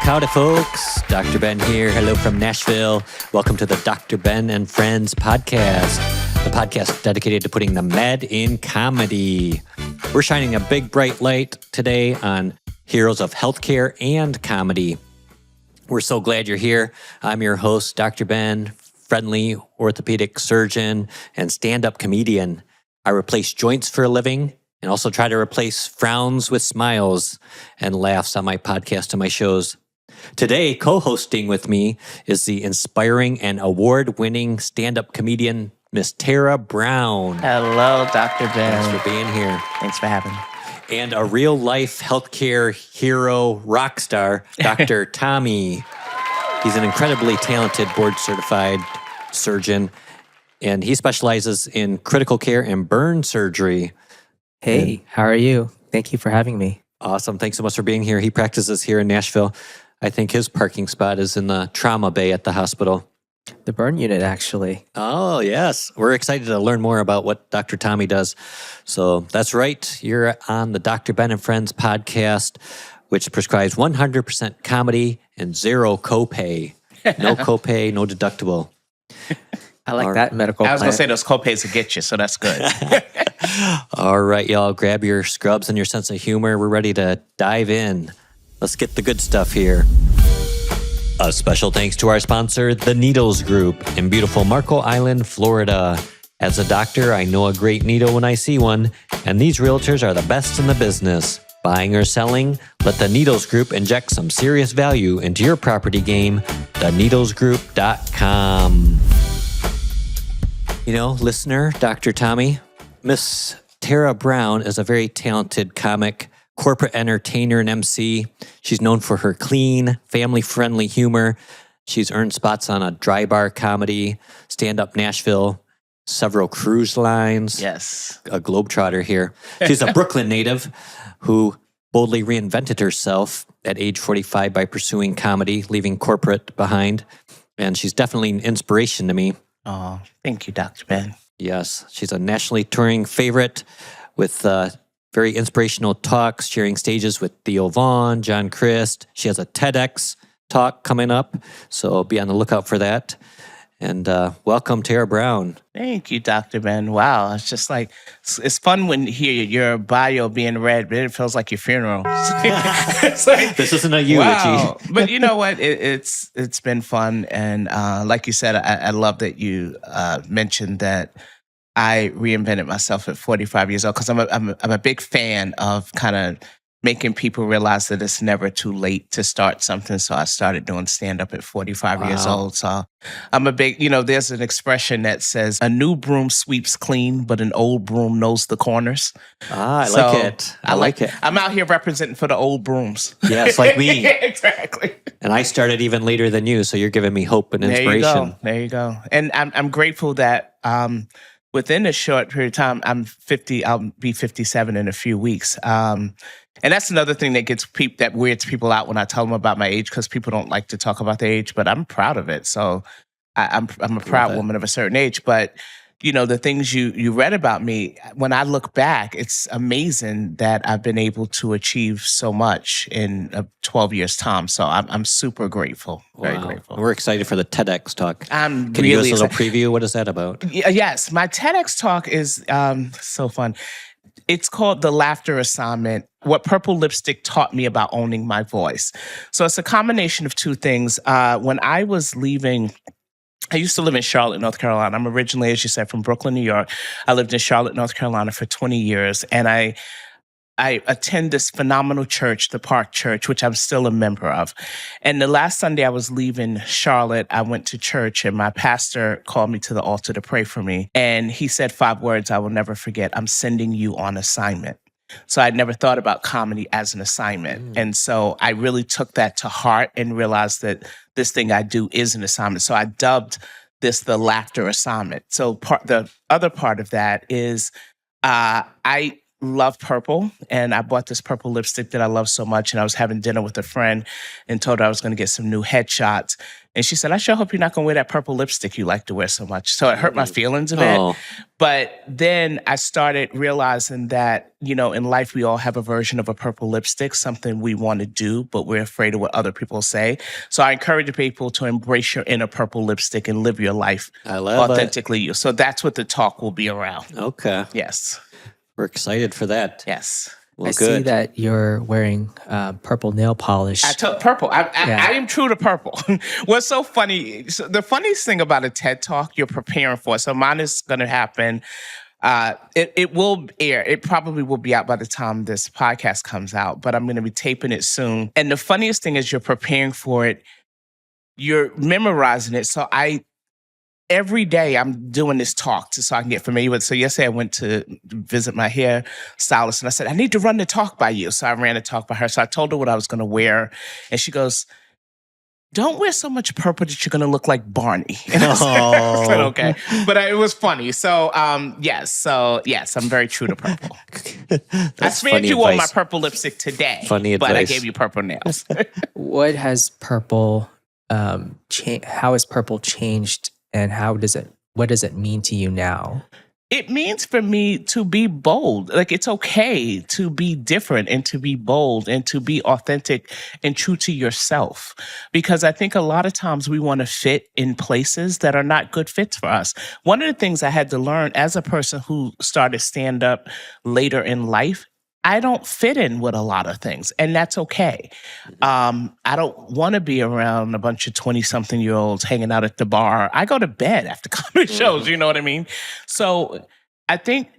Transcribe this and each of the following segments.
Howdy, folks. Dr. Ben here. Hello from Nashville. Welcome to the Dr. Ben and Friends podcast, the podcast dedicated to putting the med in comedy. We're shining a big, bright light today on heroes of healthcare and comedy. We're so glad you're here. I'm your host, Dr. Ben, friendly orthopedic surgeon and stand-up comedian. I replace joints for a living and also try to replace frowns with smiles and laughs on my podcast and my shows. Today, co-hosting with me is the inspiring and award-winning stand-up comedian, Miss Tara Brown. Hello, Dr. Ben. Thanks for being here. Thanks for having me. And a real-life healthcare hero rock star, Dr. Tommy. He's an incredibly talented board-certified surgeon, and he specializes in critical care and burn surgery. Hey, how are you? Thank you for having me. Awesome. Thanks so much for being here. He practices here in Nashville. I think his parking spot is in the trauma bay at the hospital. The burn unit, actually. Oh, yes. We're excited to learn more about what Dr. Tommy does. So that's right. You're on the Dr. Ben and Friends podcast, which prescribes 100% comedy and zero copay. No copay, no deductible. I like that medical I was going to say plan. those copays will get you, so that's good. All right, y'all. Grab your scrubs and your sense of humor. We're ready to dive in. Let's get the good stuff here. A special thanks to our sponsor, The Needles Group, in beautiful Marco Island, Florida. As a doctor, I know a great needle when I see one, and these realtors are the best in the business. Buying or selling? Let The Needles Group inject some serious value into your property game. TheNeedlesGroup.com. You know, listener, Dr. Tommy, Miss Tara Brown is a very talented comic, corporate entertainer and MC. She's known for her clean, family-friendly humor. She's earned spots on a dry bar comedy, stand-up Nashville, several cruise lines. Yes. A globetrotter here. She's a Brooklyn native who boldly reinvented herself at age 45 by pursuing comedy, leaving corporate behind. And she's definitely an inspiration to me. Oh, thank you, Dr. Ben. Yes, she's a nationally touring favorite with very inspirational talks, sharing stages with Theo Vaughn, John Christ. She has a TEDx talk coming up, so be on the lookout for that. And welcome, Tara Brown. Thank you, Dr. Ben. Wow, it's just like, it's fun when you hear your bio being read, but it feels like your funeral. It's like, This isn't a eulogy. wow. But you know what? It's been fun. And like you said, I love that you mentioned that I reinvented myself at 45 years old because I'm a big fan of kind of making people realize that it's never too late to start something. So I started doing stand-up at 45 years Wow. old. So I'm a big, there's an expression that says, a new broom sweeps clean, but an old broom knows the corners. I So, like it. I like it. I'm out here representing for the old brooms. Yes, like me. Exactly. And I started even later than you, so you're giving me hope and There inspiration. you go. And I'm grateful that within a short period of time, I'm 50. I'll be 57 in a few weeks. And that's another thing that that weirds people out when I tell them about my age, because people don't like to talk about their age, but I'm proud of it. So I'm a proud woman of a certain age. But the things you read about me, when I look back, it's amazing that I've been able to achieve so much in 12 years' time. So I'm super grateful, very Wow. grateful. We're excited for the TEDx talk. I'm Can you give us really a little excited. preview? What is that about? Yes, my TEDx talk is so fun. It's called The Laughter Assignment, What Purple Lipstick Taught Me About Owning My Voice. So it's a combination of two things. When I was leaving, I used to live in Charlotte, North Carolina. I'm originally, as you said, from Brooklyn, New York. I lived in Charlotte, North Carolina for 20 years. And I attend this phenomenal church, the Park Church, which I'm still a member of. And the last Sunday I was leaving Charlotte, I went to church and my pastor called me to the altar to pray for me. And he said 5 words I will never forget. I'm sending you on assignment. So I'd never thought about comedy as an assignment. And so I really took that to heart and realized that this thing I do is an assignment. So I dubbed this the laughter assignment. So the other part of that is I love purple, and I bought this purple lipstick that I love so much. And I was having dinner with a friend and told her I was going to get some new headshots. And she said, I sure hope you're not going to wear that purple lipstick you like to wear so much. So it hurt my feelings a bit. Oh, But then I started realizing that, in life, we all have a version of a purple lipstick, something we want to do, but we're afraid of what other people say. So I encourage people to embrace your inner purple lipstick and live your life I love it. authentically you. So that's what the talk will be around. Okay. Yes. We're excited for that. Yes. Well, I see good. that you're wearing purple nail polish. I took purple. I Yeah. am true to purple. What's so funny? So the funniest thing about a TED Talk, you're preparing for. So mine is going to happen. It will air. It probably will be out by the time this podcast comes out, but I'm going to be taping it soon. And the funniest thing is you're preparing for it. You're memorizing it. So every day I'm doing this talk so I can get familiar with it. So yesterday I went to visit my hair stylist and I said, I need to run the talk by you. So I ran the talk by her. So I told her what I was going to wear. And she goes, don't wear so much purple that you're going to look like Barney. And I said, okay. But it was funny. So, yes, I'm very true to purple. I spared you all my purple lipstick today. Funny but I advice. gave you purple nails. What has purple, how has purple changed, and what does it mean to you now? It means for me to be bold. Like, it's okay to be different and to be bold and to be authentic and true to yourself. Because I think a lot of times we want to fit in places that are not good fits for us. One of the things I had to learn as a person who started stand up later in life, I don't fit in with a lot of things, and that's okay. I don't want to be around a bunch of 20-something-year-olds hanging out at the bar. I go to bed after comedy shows, you know what I mean? So I think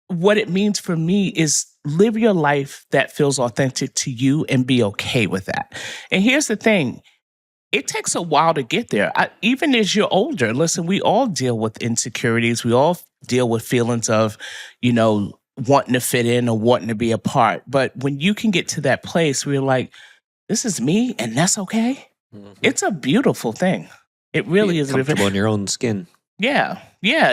what it means for me is live your life that feels authentic to you and be okay with that. And here's the thing. It takes a while to get there. Even as you're older, listen, we all deal with insecurities. We all deal with feelings of, wanting to fit in or wanting to be a part. But when you can get to that place where you're like, this is me and that's okay, it's a beautiful thing. It really is. Comfortable in your own skin. Yeah,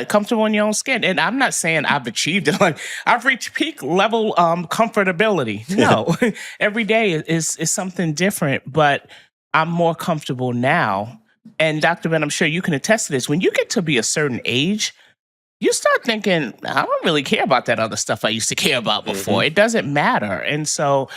comfortable in your own skin. And I'm not saying I've achieved it. Like, I've reached peak level comfortability. No, every day is something different, but I'm more comfortable now. And Dr. Ben, I'm sure you can attest to this. When you get to be a certain age, you start thinking, I don't really care about that other stuff I used to care about before. It doesn't matter. And so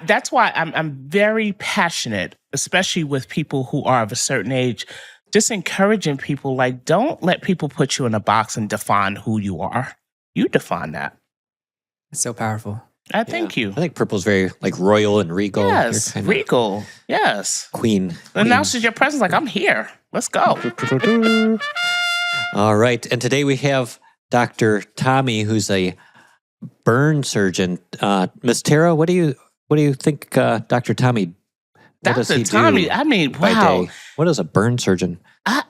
that's why I'm very passionate, especially with people who are of a certain age, just encouraging people, like, don't let people put you in a box and define who you are. You define that. It's so powerful. I thank you. I think purple's very royal and regal. Yes, You're kinda regal. Yes. Queen. Announces your presence like, I'm here. Let's go. All right. And today we have Dr. Tommy, who's a burn surgeon. Miss Tara, what do you think Dr. Tommy, what does he Dr. Tommy, do I mean, by wow. day? What is a burn surgeon?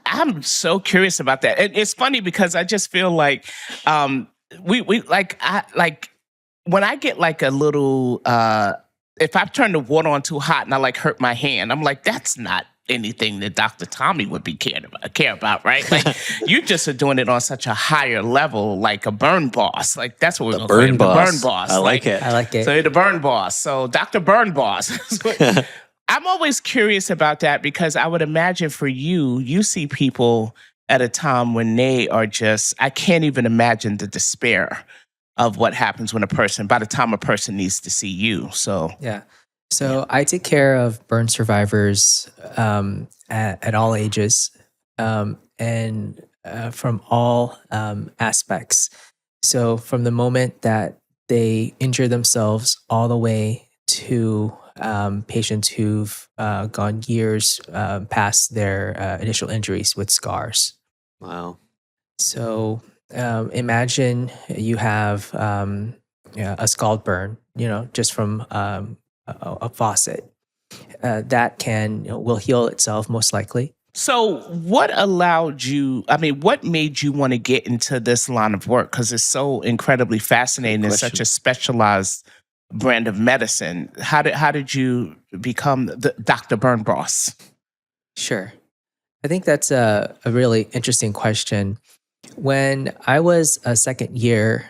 I'm so curious about that. It's funny because I just feel like we when I get like a little if I turn the water on too hot and I hurt my hand, I'm like, that's not anything that Dr. Tommy would be care about, right? Like, you just are doing it on such a higher level, like a burn boss. Like, that's what we're going to call him, the burn boss. I like it. I like it. So you're the burn boss. So Dr. Burn Boss. I'm always curious about that because I would imagine for you see people at a time when they are just, I can't even imagine the despair of what happens by the time a person needs to see you. So Yeah. So I take care of burn survivors at all ages and from all aspects. So from the moment that they injure themselves all the way to patients who've gone years past their initial injuries with scars. Wow. So imagine you have a scald burn, just from a faucet that will heal itself most likely. So what what made you want to get into this line of work? Because it's so incredibly fascinating and such a specialized brand of medicine. How did you become the Dr. Burn Boss? Sure. I think that's a really interesting question. When I was a second year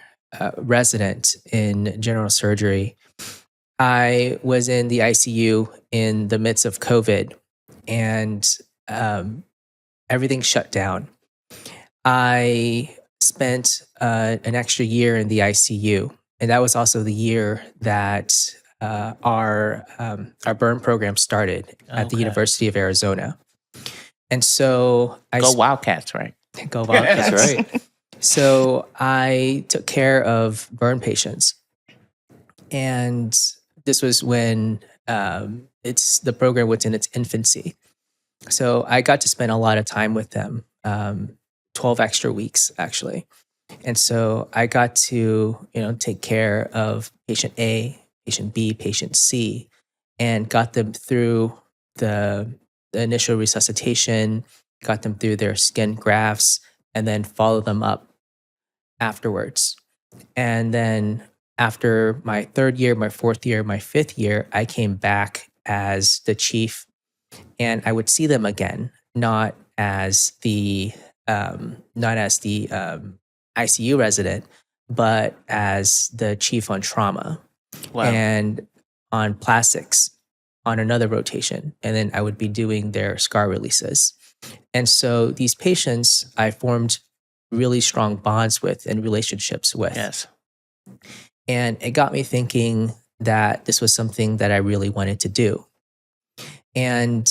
resident in general surgery, I was in the ICU in the midst of COVID, and everything shut down. I spent an extra year in the ICU, and that was also the year that our burn program started at the Okay. University of Arizona. And so Go Wildcats, right? go Wildcats. That's right. So I took care of burn patients, and this was when the program was in its infancy. So I got to spend a lot of time with them, 12 extra weeks actually. And so I got to, take care of patient A, patient B, patient C, and got them through the initial resuscitation, got them through their skin grafts, and then follow them up afterwards. And then after my third year, my fourth year, my fifth year, I came back as the chief, and I would see them again, not as the ICU resident, but as the chief on trauma Wow. and on plastics on another rotation. And then I would be doing their scar releases. And so these patients I formed really strong bonds with and relationships with. Yes. And it got me thinking that this was something that I really wanted to do. And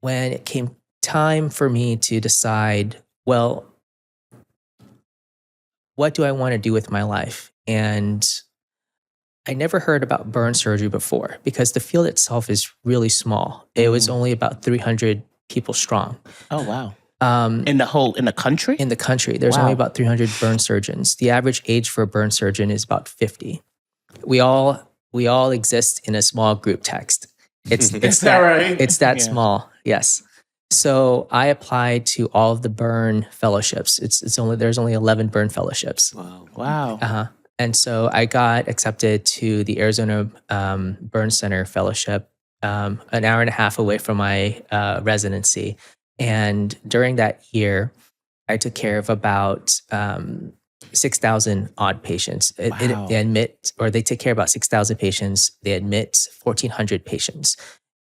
when it came time for me to decide, well, what do I want to do with my life? And I never heard about burn surgery before because the field itself is really small. It was only about 300 people strong. Oh, wow. In the country? In the country, there's Wow. only about 300 burn surgeons. The average age for a burn surgeon is about 50. We all exist in a small group text. It's Is that right? It's that Yeah. small. Yes. So I applied to all of the burn fellowships. There's only 11 burn fellowships. Wow. Wow. And so I got accepted to the Arizona Burn Center Fellowship, an hour and a half away from my residency. And during that year, I took care of about 6,000 odd patients. Wow. They take care of about 6,000 patients. They admit 1,400 patients.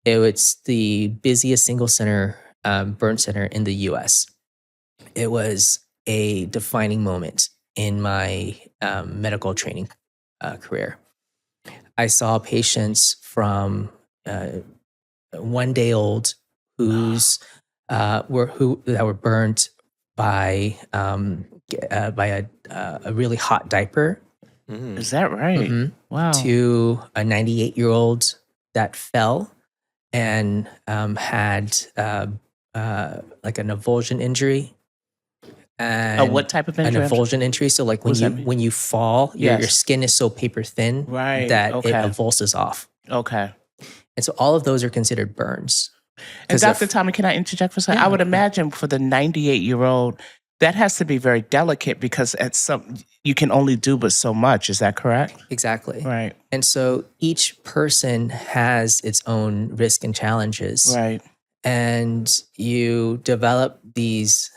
It was the busiest single center burn center in the U.S. It was a defining moment in my medical training career. I saw patients from 1 day old that were burnt by a really hot diaper, Is that right? Mhm. Wow. to a 98-year-old that fell and had like an avulsion injury. And what type of an injury? avulsion injury. So like What does that mean? when you fall, your Yes. skin is so paper thin Right. that Okay. it avulses off. Okay. And so all of those are considered burns. And 'Cause Dr. if- Tommy, can I interject for a second? Yeah. I would imagine for the 98-year-old, that has to be very delicate because you can only do but so much. Is that correct? Exactly. Right. And so each person has its own risk and challenges. Right. And you develop these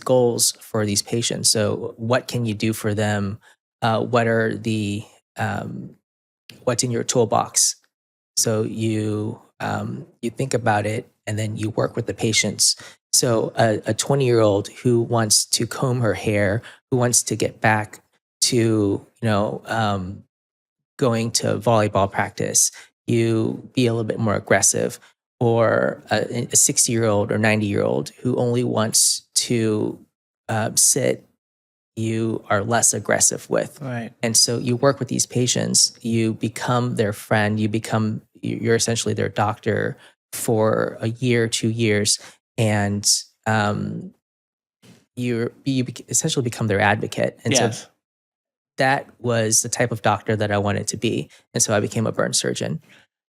goals for these patients. So what can you do for them? What are what's in your toolbox? So you think about it and then you work with the patients. So a 20-year-old who wants to comb her hair, who wants to get back to going to volleyball practice, you be a little bit more aggressive. Or a 60-year-old or 90-year-old who only wants to sit, you are less aggressive with. Right. And so you work with these patients, you become their friend, you're essentially their doctor for a year, 2 years, and you essentially become their advocate. And Yes. so that was the type of doctor that I wanted to be. And so I became a burn surgeon.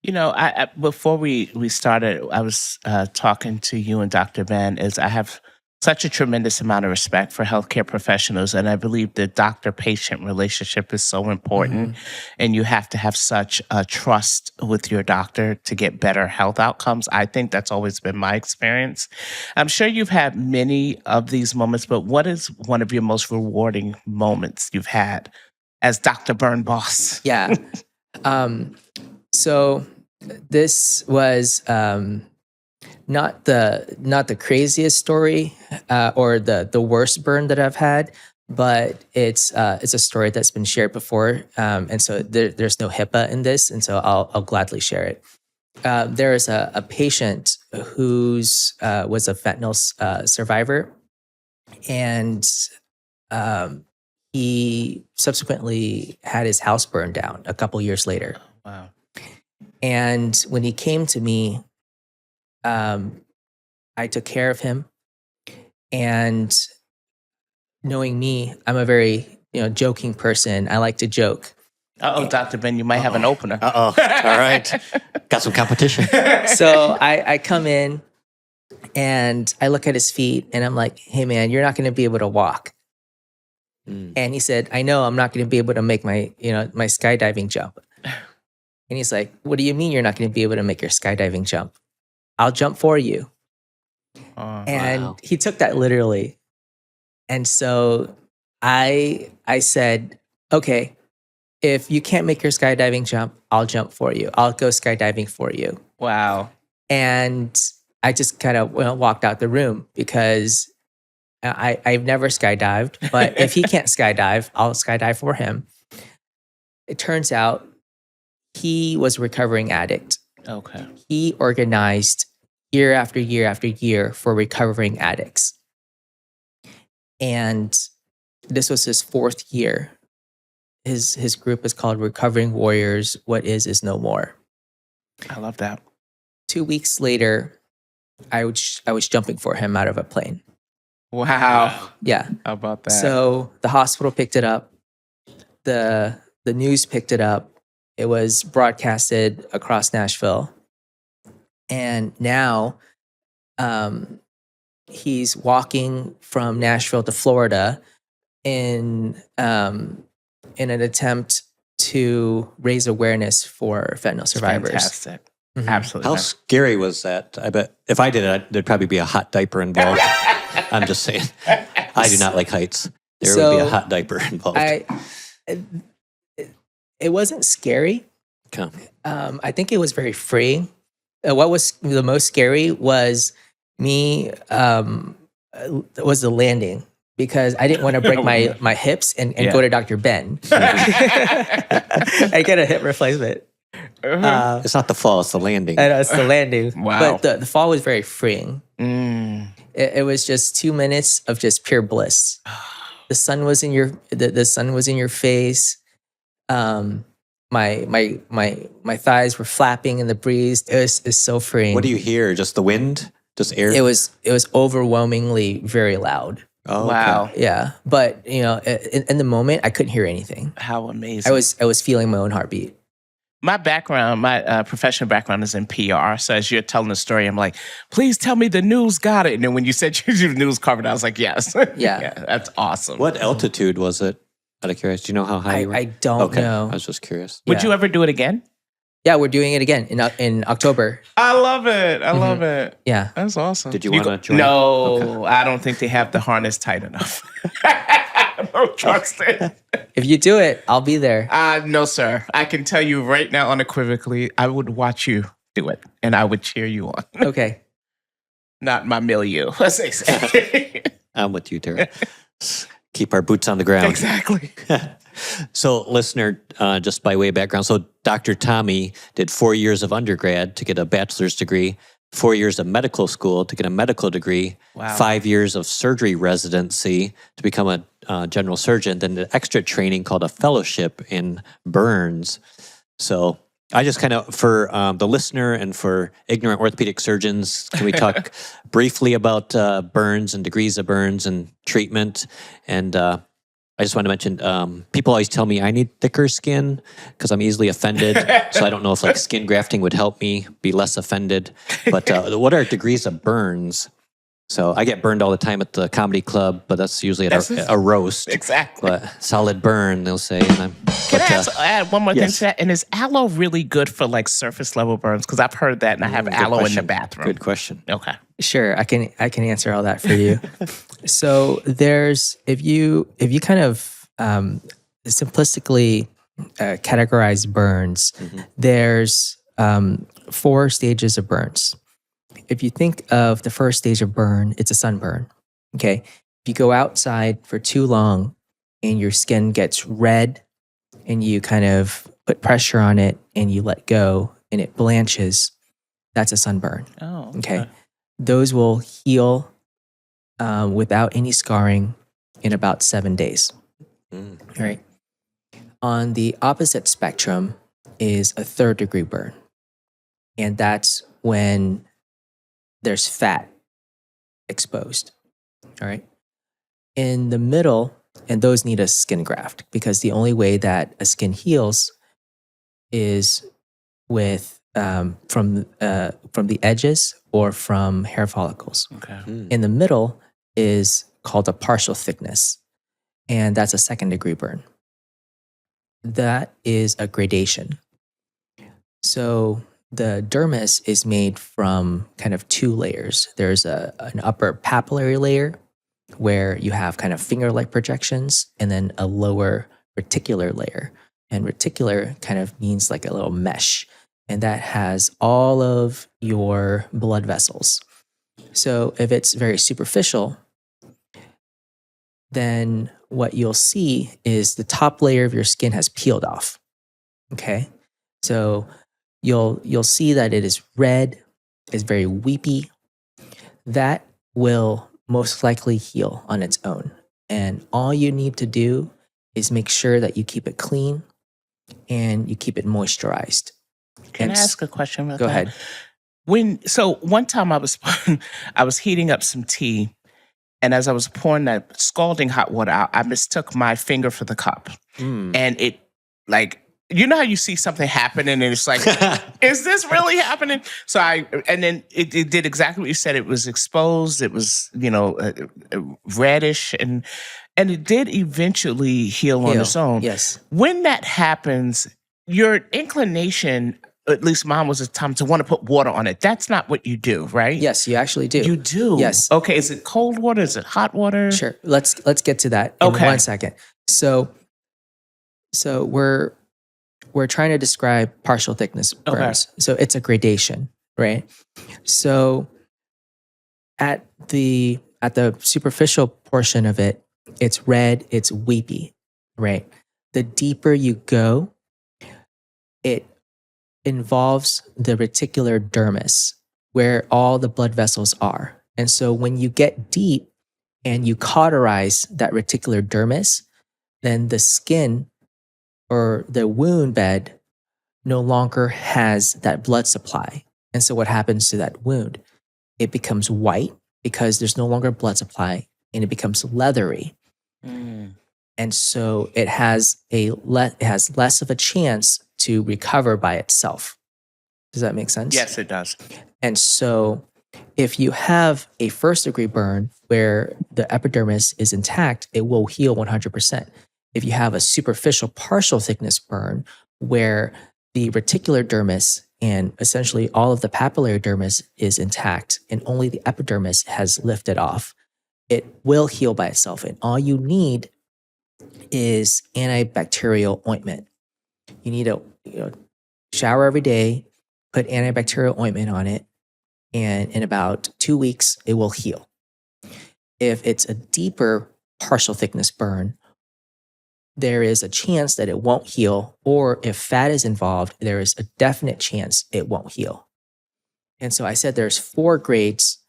You know, I before we started, I was talking to you and Dr. Ben. I have such a tremendous amount of respect for healthcare professionals. And I believe the doctor-patient relationship is so important. And you have to have such a trust with your doctor to get better health outcomes. I think that's always been my experience. I'm sure you've had many of these moments, but what is one of your most rewarding moments you've had as Dr. Byrne Boss? Yeah. So this was not the craziest story or the worst burn that I've had, but it's a story that's been shared before, and so there's no HIPAA in this, and so I'll gladly share it. There is a patient who's was a fentanyl survivor, and he subsequently had his house burned down a couple years later. Wow. And when he came to me, I took care of him. And knowing me, I'm a very joking person. I like to joke. Uh-oh, Dr. Ben, you might have an opener. Uh-oh. All right. Got some competition. So I come in and I look at his feet and I'm like, hey man, you're not going to be able to walk. And he said, I know I'm not going to be able to make my skydiving jump. And he's like, what do you mean you're not going to be able to make your skydiving jump? I'll jump for you. And wow. he took that literally. And so I said, okay, if you can't make your skydiving jump, I'll jump for you. I'll go skydiving for you. Wow. And I just kind of walked out the room because I've never skydived, but if he can't skydive, I'll skydive for him. It turns out he was a recovering addict. Okay. He organized year after year after year for recovering addicts. And this was his 4th year. His group is called Recovering Warriors. What is no more. I love that. 2 weeks later, I was jumping for him out of a plane. Wow. Yeah. How about that? So the hospital picked it up. The news picked it up. It was broadcasted across Nashville. And now he's walking from Nashville to Florida in an attempt to raise awareness for fentanyl survivors. Fantastic. Mhm. Absolutely. How scary was that? I bet if I did it, there'd probably be a hot diaper involved. I'm just saying. I do not like heights. There would be a hot diaper involved. It wasn't scary. Okay. I think it was very freeing. What was the most scary was me, was the landing, because I didn't want to break my hips and go to Dr. Ben. I get a hip replacement. It's not the fall, it's the landing. I know, it's the landing. Wow. But the fall was very freeing. It was just 2 minutes of just pure bliss. The sun was in the sun was in your face. My thighs were flapping in the breeze. It was so freeing. What do you hear? Just the wind? Just air? It was overwhelmingly very loud. Oh, okay. Wow. Yeah, but in the moment, I couldn't hear anything. How amazing. I was feeling my own heartbeat. My background, my professional background is in PR. So as you're telling the story, I'm like, please tell me the news got it. And then when you said you do news covered, I was like, yes. Yeah. That's awesome. What altitude was it? Out of curiosity, do you know how high you were? I don't know. I was just curious. Would you ever do it again? Yeah, we're doing it again in October. I love it. I love it. Yeah. That's awesome. Did you want to join? No, I don't think they have the harness tight enough. I don't trust it. If you do it, I'll be there. No, sir. I can tell you right now unequivocally, I would watch you do it and I would cheer you on. Okay. Not my milieu, as they say. I'm with you, Tara. Keep our boots on the ground. Exactly. So, listener, just by way of background, so Dr. Tommy did 4 years of undergrad to get a bachelor's degree, 4 years of medical school to get a medical degree, Wow. 5 years of surgery residency to become a general surgeon, then the extra training called a fellowship in burns. So I just kind of, for the listener and for ignorant orthopedic surgeons, can we talk briefly about burns and degrees of burns and treatment? And I just want to mention, people always tell me I need thicker skin because I'm easily offended. So I don't know if like skin grafting would help me be less offended. But what are degrees of burns? So I get burned all the time at the comedy club, but that's usually at a roast. Exactly. But solid burn, they'll say. And Can I add one more thing yes. to that? And is aloe really good for like surface level burns? Because I've heard that, and I have aloe in the bathroom. Good question. Okay. Sure, I can answer all that for you. So there's if you kind of simplistically categorize burns, there's 4 stages of burns. If you think of the first stage of burn, it's a sunburn. Okay, if you go outside for too long and your skin gets red, and you kind of put pressure on it and you let go and it blanches, that's a sunburn. Oh. Okay. Those will heal without any scarring in about 7 days. All right. On the opposite spectrum is a 3rd degree burn. And that's when there's fat exposed. All right. In the middle, and those need a skin graft, because the only way that a skin heals is with from the edges or from hair follicles. Okay. In the middle is called a partial thickness, and that's a 2nd degree burn. That is a gradation. So the dermis is made from kind of 2 layers. There's an upper papillary layer where you have kind of finger-like projections, and then a lower reticular layer. And reticular kind of means like a little mesh, and that has all of your blood vessels. So if it's very superficial, then what you'll see is the top layer of your skin has peeled off. Okay? So you'll see that it is red, is very weepy. That will most likely heal on its own. And all you need to do is make sure that you keep it clean and you keep it moisturized. Can I ask a question about Go that? ahead. So one time I was heating up some tea, and as I was pouring that scalding hot water out, I mistook my finger for the cup. And it, like, you know how you see something happening and it's like, is this really happening? So and then it did exactly what you said. It was exposed. It was, reddish, and it did eventually heal on its own. Yes. When that happens, your inclination, at least mine was a time, to want to put water on it. That's not what you do, right? Yes, you actually do. You do? Yes. Okay, is it cold water? Is it hot water? Sure. Let's get to that in 1 second. So we're trying to describe partial thickness burns. So it's a gradation, right? So at the superficial portion of it, it's red, it's weepy, right? The deeper you go, it involves the reticular dermis, where all the blood vessels are. And so when you get deep and you cauterize that reticular dermis, then the skin or the wound bed no longer has that blood supply. And so what happens to that wound? It becomes white because there's no longer blood supply, and it becomes leathery. And so it has less of a chance to recover by itself. Does that make sense? Yes, it does. And so if you have a 1st degree burn where the epidermis is intact, it will heal 100%. If you have a superficial partial thickness burn where the reticular dermis and essentially all of the papillary dermis is intact and only the epidermis has lifted off, it will heal by itself. And all you need is antibacterial ointment. You need to shower every day, put antibacterial ointment on it, and in about 2 weeks, it will heal. If it's a deeper partial thickness burn, there is a chance that it won't heal, or if fat is involved, there is a definite chance it won't heal. And so I said there's 4 grades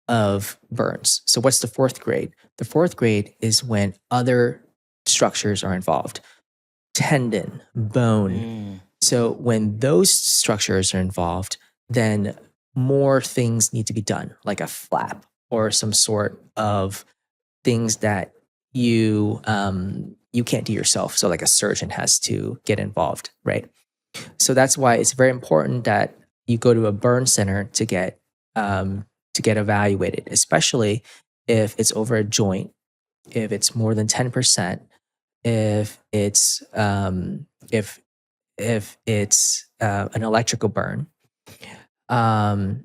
of burns. So what's the 4th grade? The 4th grade is when other structures are involved. Tendon, bone. So when those structures are involved, then more things need to be done, like a flap or some sort of things that you can't do yourself. So like a surgeon has to get involved, right? So that's why it's very important that you go to a burn center to get to get evaluated, especially if it's over a joint, if it's more than 10%, if it's an electrical burn. And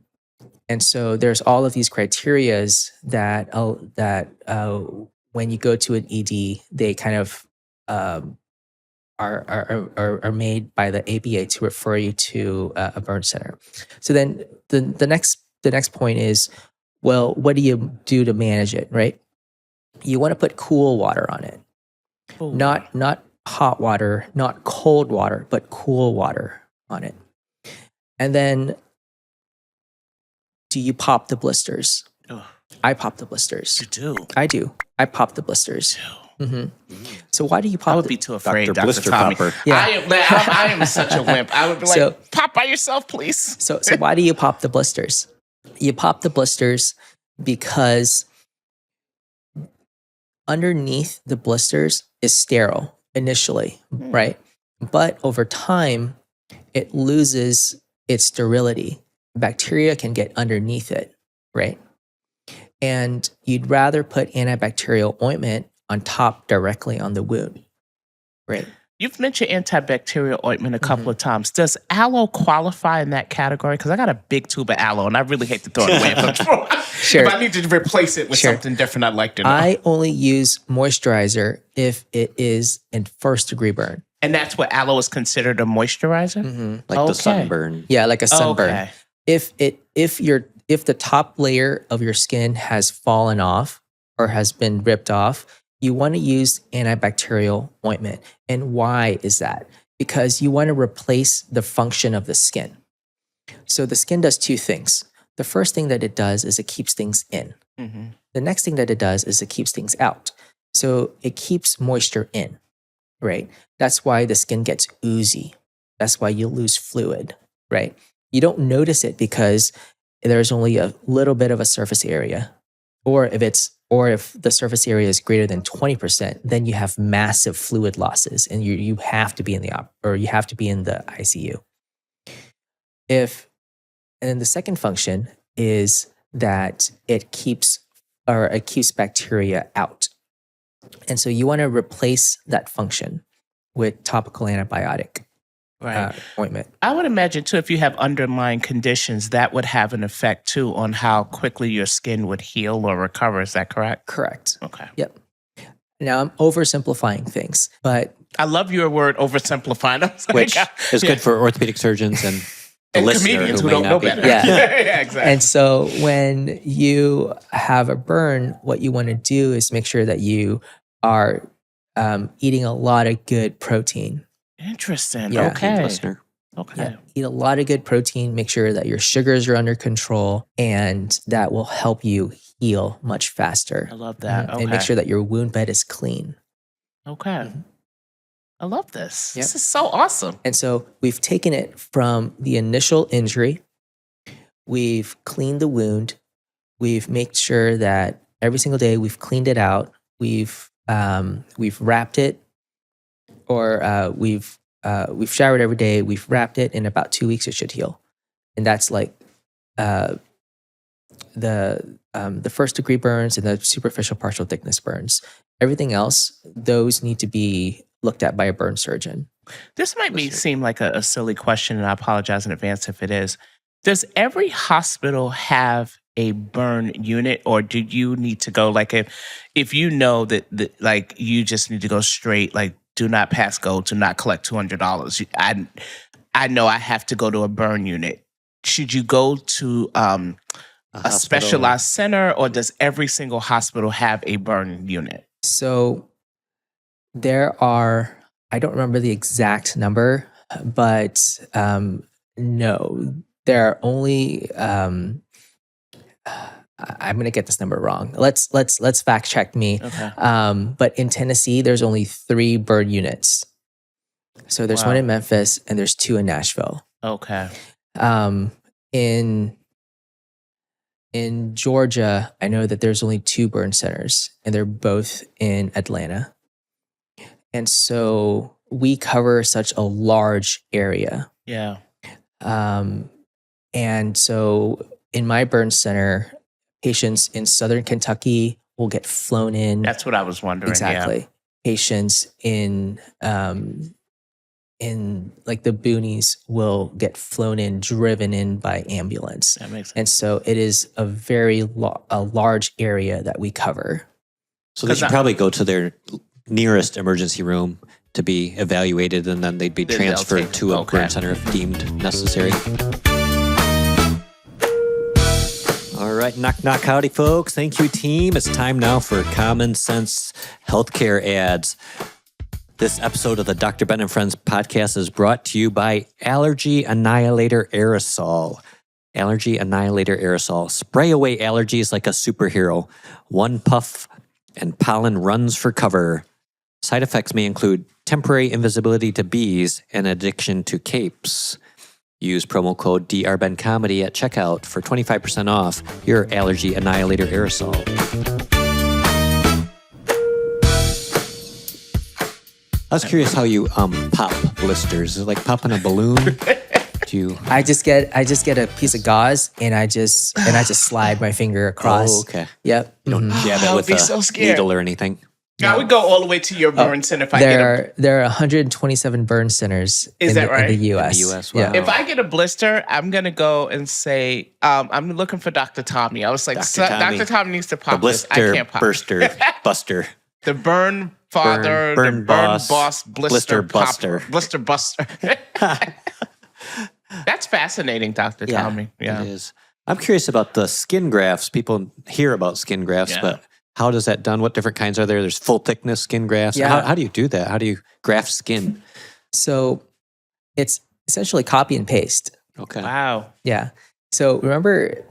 so there's all of these criterias that when you go to an ED, they kind of are made by the ABA to refer you to a burn center. So then the next point is, well, what do you do to manage it, right? You want to put cool water on it, not hot water, not cold water, but cool water on it. And then, do you pop the blisters? Ugh. I pop the blisters. You do? I do. I pop the blisters. So why do you pop? I would be too afraid, Dr. Dr. Blister Tommy. Popper. Yeah. I am such a wimp. I would be like, So- pop by yourself, please. So why do you pop the blisters? You pop the blisters because underneath the blisters is sterile initially, right? But over time, it loses its sterility. Bacteria can get underneath it, right? And you'd rather put antibacterial ointment on top directly on the wound, right? You've mentioned antibacterial ointment a couple of times. Does aloe qualify in that category? Because I got a big tube of aloe, and I really hate to throw it away. Sure. If I need to replace it with Sure. something different, I'd like to know. I only use moisturizer if it is in first degree burn. And that's what aloe is considered a moisturizer? Like the sunburn. Yeah, like a sunburn. Okay. If the top layer of your skin has fallen off or has been ripped off, you want to use antibacterial ointment. And why is that? Because you want to replace the function of the skin. So the skin does two things. The first thing that it does is it keeps things in. Mm-hmm. The next thing that it does is it keeps things out. So it keeps moisture in, right? That's why the skin gets oozy. That's why you lose fluid, right? You don't notice it because there's only a little bit of a surface area. Or if the surface area is greater than 20%, then you have massive fluid losses and you have to be in you have to be in the ICU. And then the second function is that it keeps bacteria out. And so you want to replace that function with topical antibiotic ointment. I would imagine, too, if you have underlying conditions, that would have an effect, too, on how quickly your skin would heal or recover. Is that correct? Correct. Okay. Yep. Now, I'm oversimplifying things, but I love your word, oversimplifying. I was like, Which is good for orthopedic surgeons and the and listener comedians who may don't not know be. better. Yeah. Yeah, exactly. and so when you have a burn, what you want to do is make sure that you are eating a lot of good protein. Interesting. Yeah. Okay. Listener. Okay. Yeah. Eat a lot of good protein, make sure that your sugars are under control, and that will help you heal much faster. I love that. Okay. And make sure that your wound bed is clean. Okay. I love this. Yep. This is so awesome. And so we've taken it from the initial injury, we've cleaned the wound, we've made sure that every single day we've cleaned it out, we've wrapped it, or we've showered every day, we've wrapped it. In about 2 weeks it should heal. And that's like the first degree burns and the superficial partial thickness burns. Everything else, those need to be looked at by a burn surgeon. This might seem like a silly question, and I apologize in advance if it is. Does every hospital have a burn unit, or do you need to go, like, if you know that like you just need to go straight, like, do not pass go, do not collect $200. I know I have to go to a burn unit. Should you go to a hospital. specialized center, or does every single hospital have a burn unit? So there are, I don't remember the exact number, but no, there are only, I'm going to get this number wrong. Let's fact check me. Okay. But in Tennessee, there's only 3 burn units. So there's one in Memphis and there's 2 in Nashville. Okay. In Georgia, I know that there's only 2 burn centers and they're both in Atlanta. And so we cover such a large area. Yeah. And so in my burn center, Patients in Southern Kentucky will get flown in. That's what I was wondering. Exactly. Yeah. Patients in like the boonies will get flown in, driven in by ambulance. That makes sense. And so it is a very a large area that we cover. So they should probably go to their nearest emergency room to be evaluated, and then they'd be transferred to a burn center if deemed necessary. All right, knock, knock, howdy, folks. Thank you, team. It's time now for Common Sense Healthcare Ads. This episode of the Dr. Ben and Friends podcast is brought to you by Allergy Annihilator Aerosol. Allergy Annihilator Aerosol. Spray away allergies like a superhero. One puff and pollen runs for cover. Side effects may include temporary invisibility to bees and addiction to capes. Use promo code DRBENComedy at checkout for 25% off your Allergy Annihilator Aerosol. I was curious how you pop blisters. Is it like popping a balloon? Do you? I just get a piece of gauze and I just slide my finger across. Oh, okay. Yep. You don't jab it with a needle or anything. I would go all the way to your burn center if I get there are 127 burn centers in the U.S. In the U.S., wow. Yeah. If I get a blister, I'm going to go and say, I'm looking for Dr. Tommy. I was like, Dr. Tommy needs to pop this. I can't pop burster, buster. The burn father, burn the boss, burn boss, blister buster. Blister buster. That's fascinating, Dr. Tommy. Yeah, it is. I'm curious about the skin grafts. People hear about skin grafts, but how does that done? What different kinds are there? There's full thickness skin grafts. Yeah. How do you do that? How do you graft skin? So it's essentially copy and paste. Okay. Wow. Yeah. So remember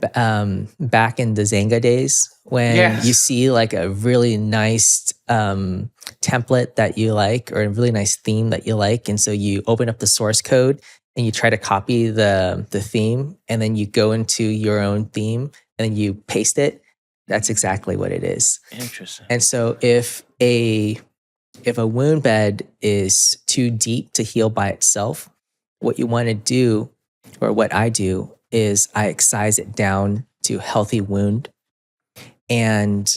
back in the Zanga days when you see like a really nice template that you like or a really nice theme that you like. And so you open up the source code and you try to copy the theme and then you go into your own theme and then you paste it. That's exactly what it is. Interesting. And so if a wound bed is too deep to heal by itself, what you want to do, or what I do, is I excise it down to healthy wound and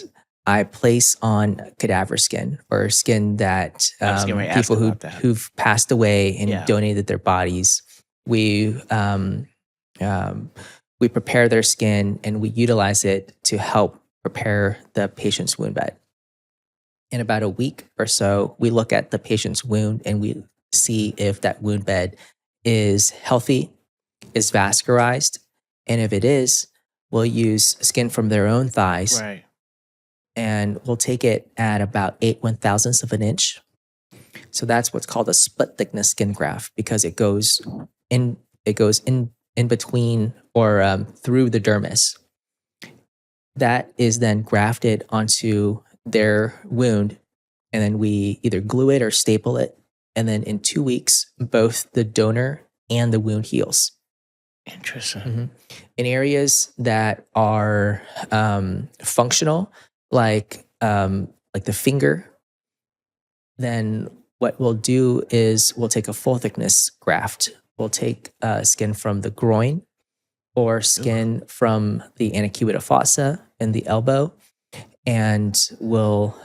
I place on cadaver skin or skin that people who've passed away and donated their bodies. We prepare their skin and we utilize it to help prepare the patient's wound bed. In about a week or so, we look at the patient's wound and we see if that wound bed is healthy, is vascularized, and if it is, we'll use skin from their own thighs, and we'll take it at about 8/1000ths of an inch. So that's what's called a split thickness skin graft because it goes in between or through the dermis. That is then grafted onto their wound, and then we either glue it or staple it. And then in 2 weeks, both the donor and the wound heals. Interesting. Mm-hmm. In areas that are functional, like the finger, then what we'll do is we'll take a full thickness graft. We'll take skin from the groin or skin from the antecubital fossa and the elbow, and we'll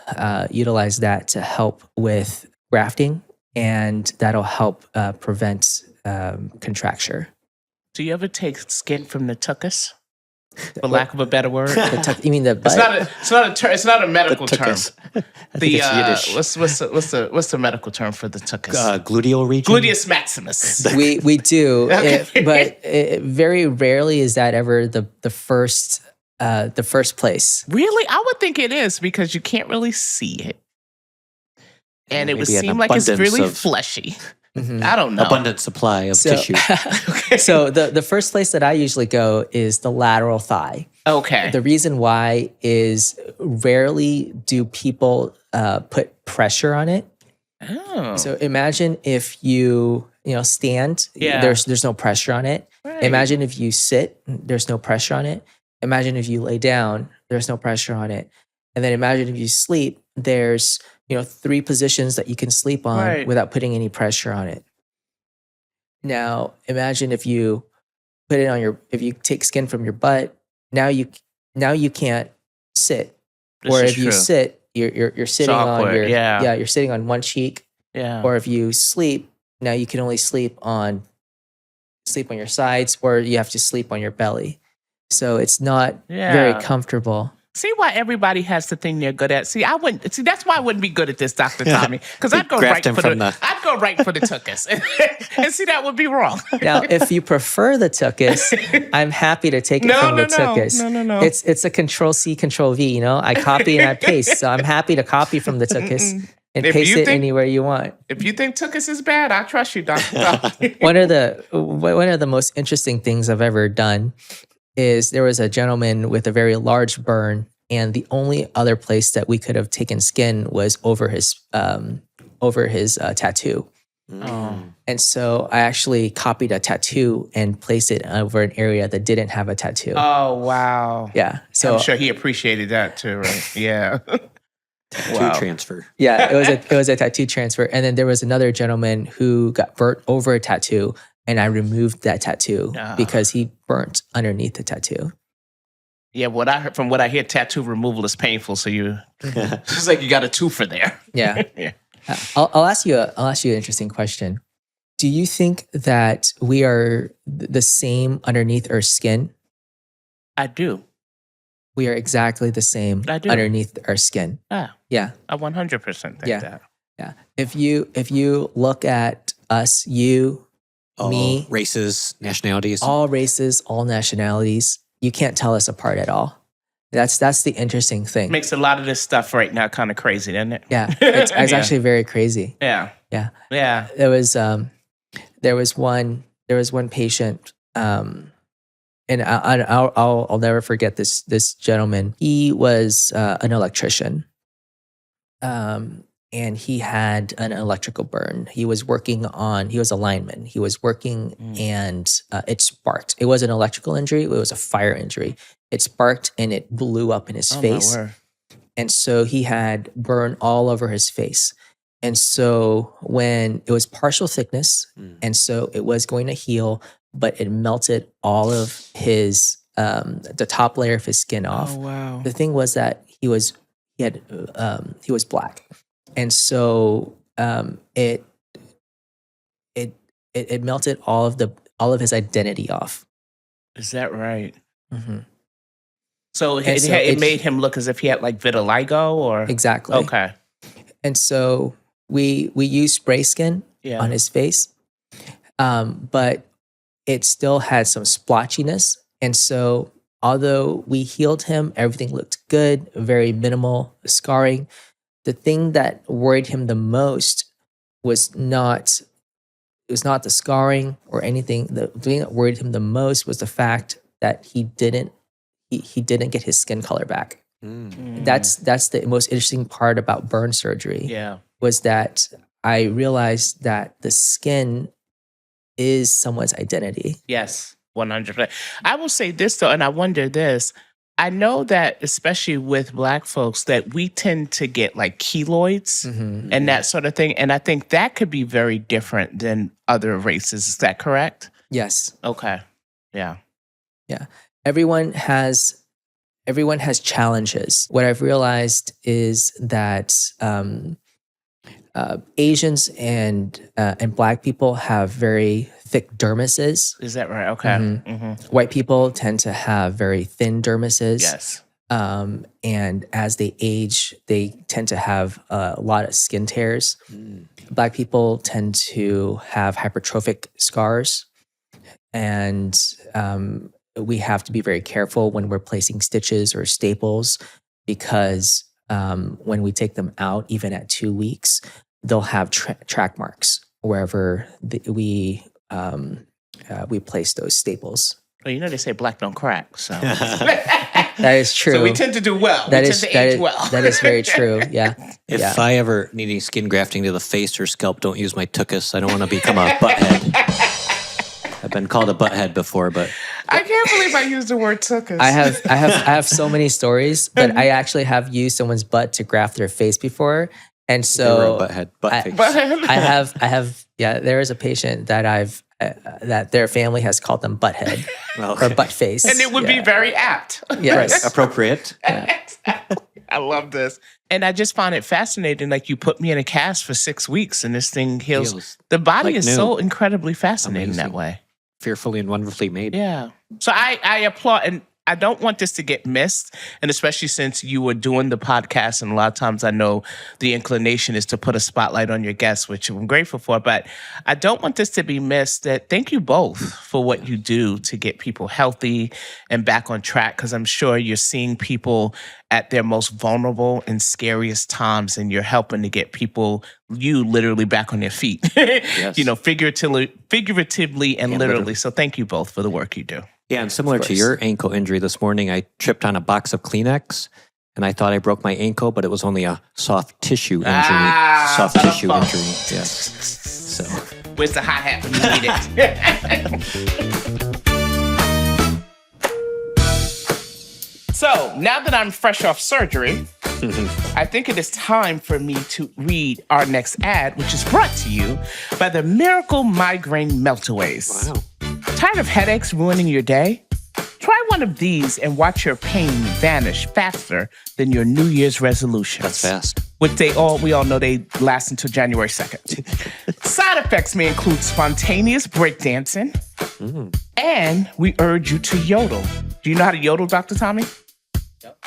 utilize that to help with grafting, and that'll help prevent contracture. Do you ever take skin from the tuchus? For lack of a better word, you mean the butt? It's not a medical term. Yiddish. What's the medical term for the tuchus? Gluteal region. Gluteus maximus. We do, Okay. but very rarely is that ever the first place. Really, I would think it is because you can't really see it, and it would Maybe an seem like it's abundance really of- fleshy. Mhm. I don't know. Abundant supply of tissue. So the first place that I usually go is the lateral thigh. Okay. The reason why is rarely do people put pressure on it. Oh. So imagine if you stand, Yeah. there's no pressure on it. Right. Imagine if you sit, there's no pressure on it. Imagine if you lay down, there's no pressure on it. And then imagine if you sleep, there's 3 positions that you can sleep on without putting any pressure on it. Now, imagine if you put it on if you take skin from your butt, now now you can't sit. This Or is if you true. sit, you're sitting on awkward, your yeah. you're sitting on one cheek. Yeah. Or if you sleep, now you can only sleep on your sides, or you have to sleep on your belly. So it's not very Yeah. comfortable. See why everybody has the thing they're good at. See, that's why I wouldn't be good at this, Dr. Tommy. Because I'd go right Graft him for from the I'd go right for the tuchus. And see, that would be wrong. Now, if you prefer the tuchus, I'm happy to take it from the tuchus. No. It's a Control C, Control V. You know, I copy and I paste. So I'm happy to copy from the tuchus and If paste you it think- anywhere you want. If you think tuchus is bad, I trust you, Dr. Tommy. One of the most interesting things I've ever done is there was a gentleman with a very large burn, and the only other place that we could have taken skin was over his tattoo. Oh. And so I actually copied a tattoo and placed it over an area that didn't have a tattoo. Oh, wow. Yeah. So I'm sure he appreciated that too, right? Yeah. Tattoo transfer. yeah, it was a tattoo transfer. And then there was another gentleman who got burnt over a tattoo, and I removed that tattoo because he burnt underneath the tattoo. Yeah, from what I hear, tattoo removal is painful. So it's like you got a twofer there. Yeah. Yeah. I'll ask you an interesting question. Do you think that we are the same underneath our skin? I do. We are exactly the same I do. underneath our skin. Yeah. I 100% think that. Yeah. If you look at us, you, All me, races, nationalities. all races, all nationalities, you can't tell us apart at all. That's the interesting thing. Makes a lot of this stuff right now kind of crazy, doesn't it? Yeah. It's Yeah. actually very crazy. Yeah. Yeah. Yeah. There was one patient, and I'll never forget this gentleman. He was an electrician, and he had an electrical burn. He was a lineman. He was working, and it sparked. It was an electrical injury. It was a fire injury. It sparked and it blew up in his face. My word. And so he had burn all over his face. And so when it was partial thickness, and so it was going to heal, but it melted all of his the top layer of his skin off. Oh, wow. The thing was that he was black, and so it melted all of his identity off. Is that right? Mm-hmm. So, And so it made him look as if he had like vitiligo or? Exactly. Okay. And so we used spray skin on his face, but it still had some splotchiness. And so although we healed him, everything looked good, very minimal scarring. The thing that worried him the most was not the scarring or anything. The thing that worried him the most was the fact that he didn't get his skin color back. That's the most interesting part about burn surgery. Yeah. Was that I realized that the skin is someone's identity. Yes, 100%. I will say this though, and I wonder this. I know that especially with Black folks that we tend to get like keloids and that sort of thing. And I think that could be very different than other races. Is that correct? Yes. Okay. Yeah. Yeah. Everyone has challenges. What I've realized is that Asians and Black people have very thick dermises. Is that right? Okay. White people tend to have very thin dermises. Yes. And as they age, they tend to have a lot of skin tears. Black people tend to have hypertrophic scars. And we have to be very careful when we're placing stitches or staples because when we take them out, even at 2 weeks, they'll have track marks wherever we place those staples. Well, you know they say black don't crack, so That is true. So we tend to do well. We tend to age well. That is very true. Yeah. If I ever need any skin grafting to the face or scalp, don't use my tuchus. I don't want to become a butthead. I've been called a butthead before, but I can't believe I used the word tuchus. I have so many stories, but I actually have used someone's butt to graft their face before. And so butt face. I have there is a patient that I've that their family has called them butthead or butt face. And it would be very apt. Yes. Appropriate. I love this. And I just find it fascinating. Like, you put me in a cast for 6 weeks and this thing heals. The body like is new. so incredibly fascinating Amazing. that way. Fearfully and wonderfully made. Yeah. So I applaud, and I don't want this to get missed. And especially since you were doing the podcast, and a lot of times I know the inclination is to put a spotlight on your guests, which I'm grateful for. But I don't want this to be missed. That thank you both for what you do to get people healthy and back on track. Because I'm sure you're seeing people at their most vulnerable and scariest times, and you're helping to get people, you literally, back on their feet. Yes. Figuratively and literally. So thank you both for the work you do. Yeah, and similar to your ankle injury this morning, I tripped on a box of Kleenex, and I thought I broke my ankle, but it was only a soft tissue injury. Yeah. So Where's the hi-hat when you need it? So, now that I'm fresh off surgery, I think it is time for me to read our next ad, which is brought to you by the Miracle Migraine Meltaways. wow. Tired of headaches ruining your day? Try one of these and watch your pain vanish faster than your New Year's resolutions. That's fast. Which we all know they last until January 2nd. Side effects may include spontaneous breakdancing, and we urge you to yodel. Do you know how to yodel, Dr. Tommy?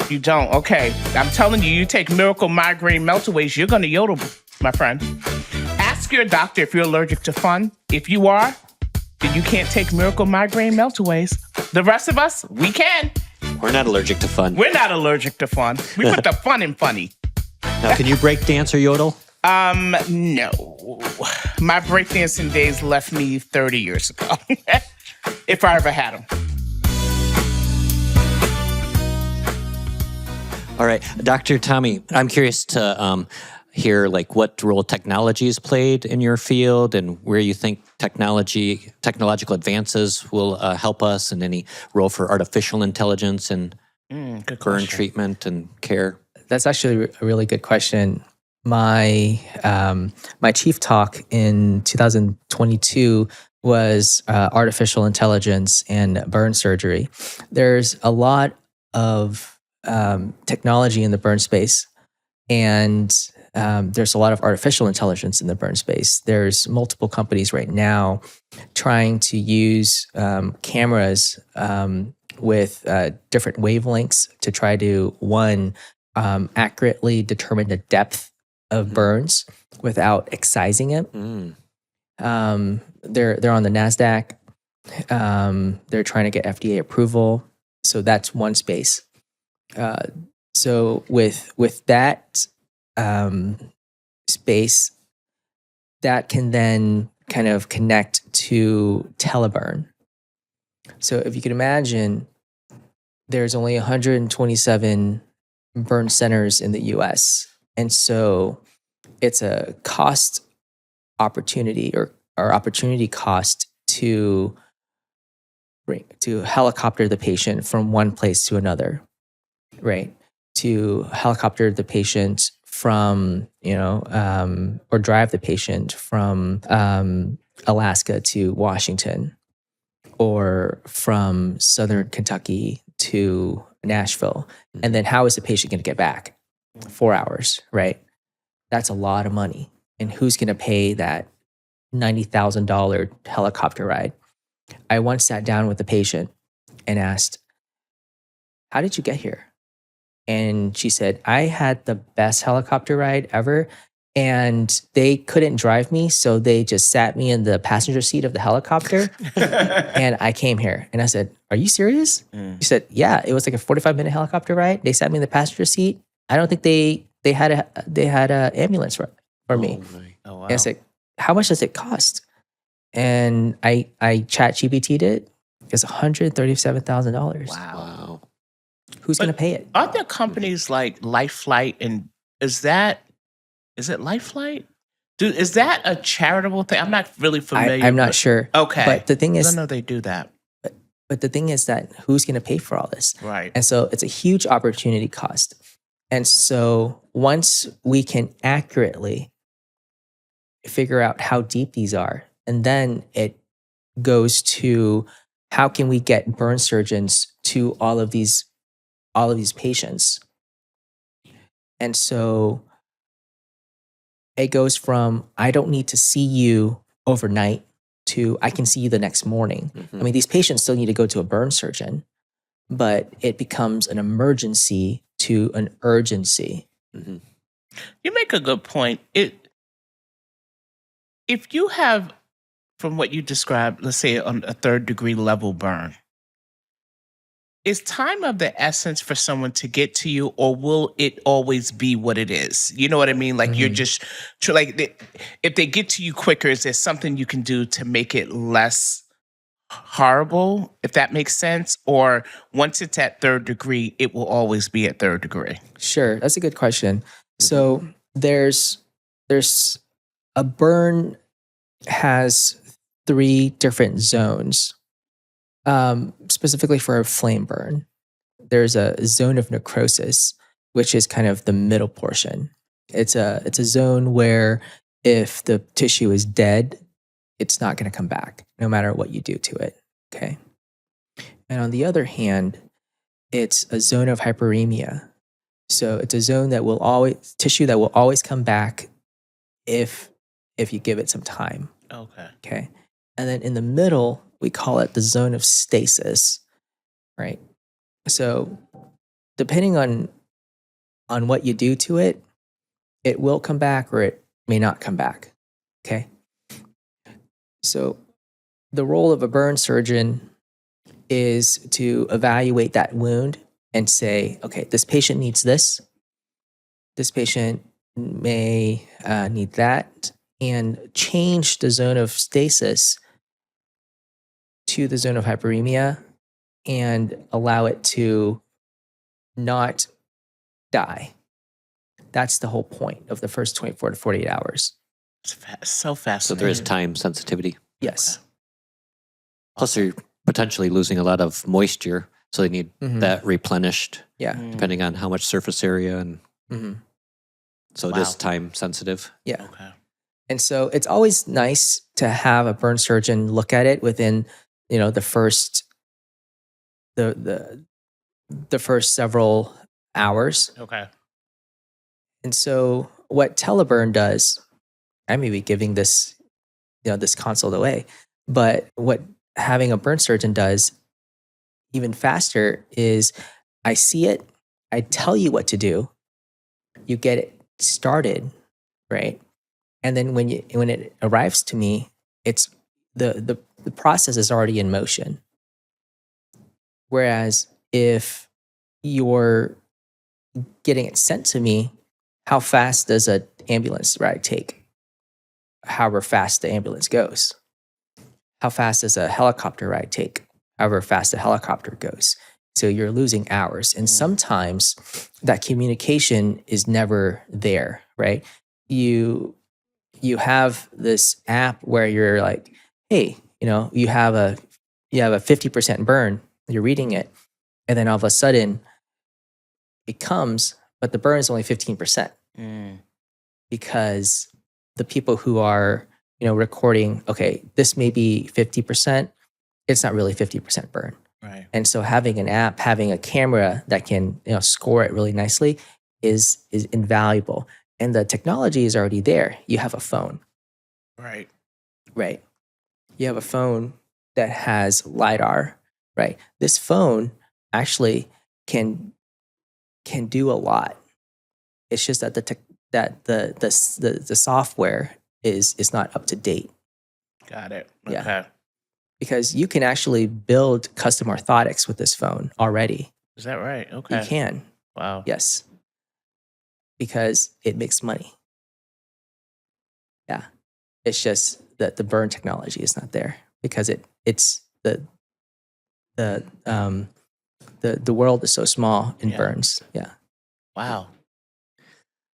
You don't? Okay. I'm telling you, you take Miracle Migraine Meltaways, you're going to yodel, my friend. Ask your doctor if you're allergic to fun. If you are, then you can't take Miracle Migraine Meltaways. The rest of us, we can. We're not allergic to fun. We're not allergic to fun. We put the fun in funny. Now, can you break dance or yodel? No. My breakdancing days left me 30 years ago. If I ever had them. All right, Dr. Tommy, I'm curious to hear what role technology has played in your field, and where you think technological advances will help us, and any role for artificial intelligence and burn treatment and care. That's actually a really good question. My chief talk in 2022 was artificial intelligence and burn surgery. There's a lot of technology in the burn space, and there's a lot of artificial intelligence in the burn space. There's multiple companies right now trying to use cameras with different wavelengths to try to, one, accurately determine the depth of burns without excising it. They're on the NASDAQ. They're trying to get FDA approval. So that's one space. So with that space, that can then kind of connect to teleburn. So if you can imagine, there's only 127 burn centers in the US. And so it's a cost opportunity or opportunity cost to helicopter the patient from one place to another, right? To helicopter the patient from, or drive the patient from Alaska to Washington, or from Southern Kentucky to Nashville. And then how is the patient going to get back? 4 hours, right? That's a lot of money. And who's going to pay that $90,000 helicopter ride? I once sat down with the patient and asked, "How did you get here?" And she said, "I had the best helicopter ride ever, and they couldn't drive me, so they just sat me in the passenger seat of the helicopter, and I came here." And I said, "Are you serious?" She said, "Yeah, it was like a 45-minute helicopter ride. They sat me in the passenger seat. I don't think they had a ambulance for me." Oh, wow. And I said, "How much does it cost?" And I chat GPT'd it. It's $137,000. Wow. Who's going to pay it? Aren't there companies like Life Flight, and is it Life Flight? Dude, is that a charitable thing? I'm not really familiar. I'm not sure. Okay. But the thing I is, don't know they do that. But the thing is that who's going to pay for all this? Right. And so it's a huge opportunity cost. And so once we can accurately figure out how deep these are, and then it goes to how can we get burn surgeons to all of these patients. And so it goes from I don't need to see you overnight to I can see you the next morning. I mean, these patients still need to go to a burn surgeon, but it becomes an emergency to an urgency. You make a good point. If you have, from what you described, let's say on a 3rd-degree level burn, is time of the essence for someone to get to you, or will it always be what it is? You know what I mean? Like you're just if they get to you quicker, is there something you can do to make it less horrible, if that makes sense? Or once it's at 3rd degree, it will always be at 3rd degree? Sure, that's a good question. So there's a burn has 3 different zones. Specifically for a flame burn, there's a zone of necrosis, which is kind of the middle portion. It's a zone where if the tissue is dead, it's not going to come back, no matter what you do to it. Okay. And on the other hand, it's a zone of hyperemia. So it's a zone that will always come back if you give it some time. Okay. Okay. And then in the middle, we call it the zone of stasis, right? So depending on what you do to it, it will come back or it may not come back, okay? So the role of a burn surgeon is to evaluate that wound and say, okay, this patient needs this. This patient may need that, and change the zone of stasis to the zone of hyperemia and allow it to not die. That's the whole point of the first 24 to 48 hours. It's so fascinating. So there is time sensitivity. Yes. Plus, they're potentially losing a lot of moisture, so they need that replenished. Yeah. Depending on how much surface area, and so it is time sensitive. Yeah. Okay. And so it's always nice to have a burn surgeon look at it within, the first the first several hours. Okay. And so what Teleburn does, I may be giving this, this consult away, but what having a burn surgeon does even faster is I see it, I tell you what to do, you get it started, right? And then when it arrives to me, it's the process is already in motion. Whereas if you're getting it sent to me, how fast does an ambulance ride take? However fast the ambulance goes. How fast does a helicopter ride take? However fast the helicopter goes. So you're losing hours. And sometimes that communication is never there, right? You have this app where you're like, hey, you have a 50% burn, you're reading it, and then all of a sudden it comes, but the burn is only 15%. Because the people who are, recording, okay, this may be 50%, it's not really 50% burn. Right. And so having an app, having a camera that can, score it really nicely is invaluable. And the technology is already there. You have a phone. Right. Right. You have a phone that has LiDAR, right? This phone actually can do a lot. It's just that the software is not up to date. Got it. Yeah. Okay. Because you can actually build custom orthotics with this phone already. Is that right? Okay. You can. Wow. Yes. Because it makes money. Yeah. It's just that the burn technology is not there because it's the world is so small in burns. Yeah. Wow.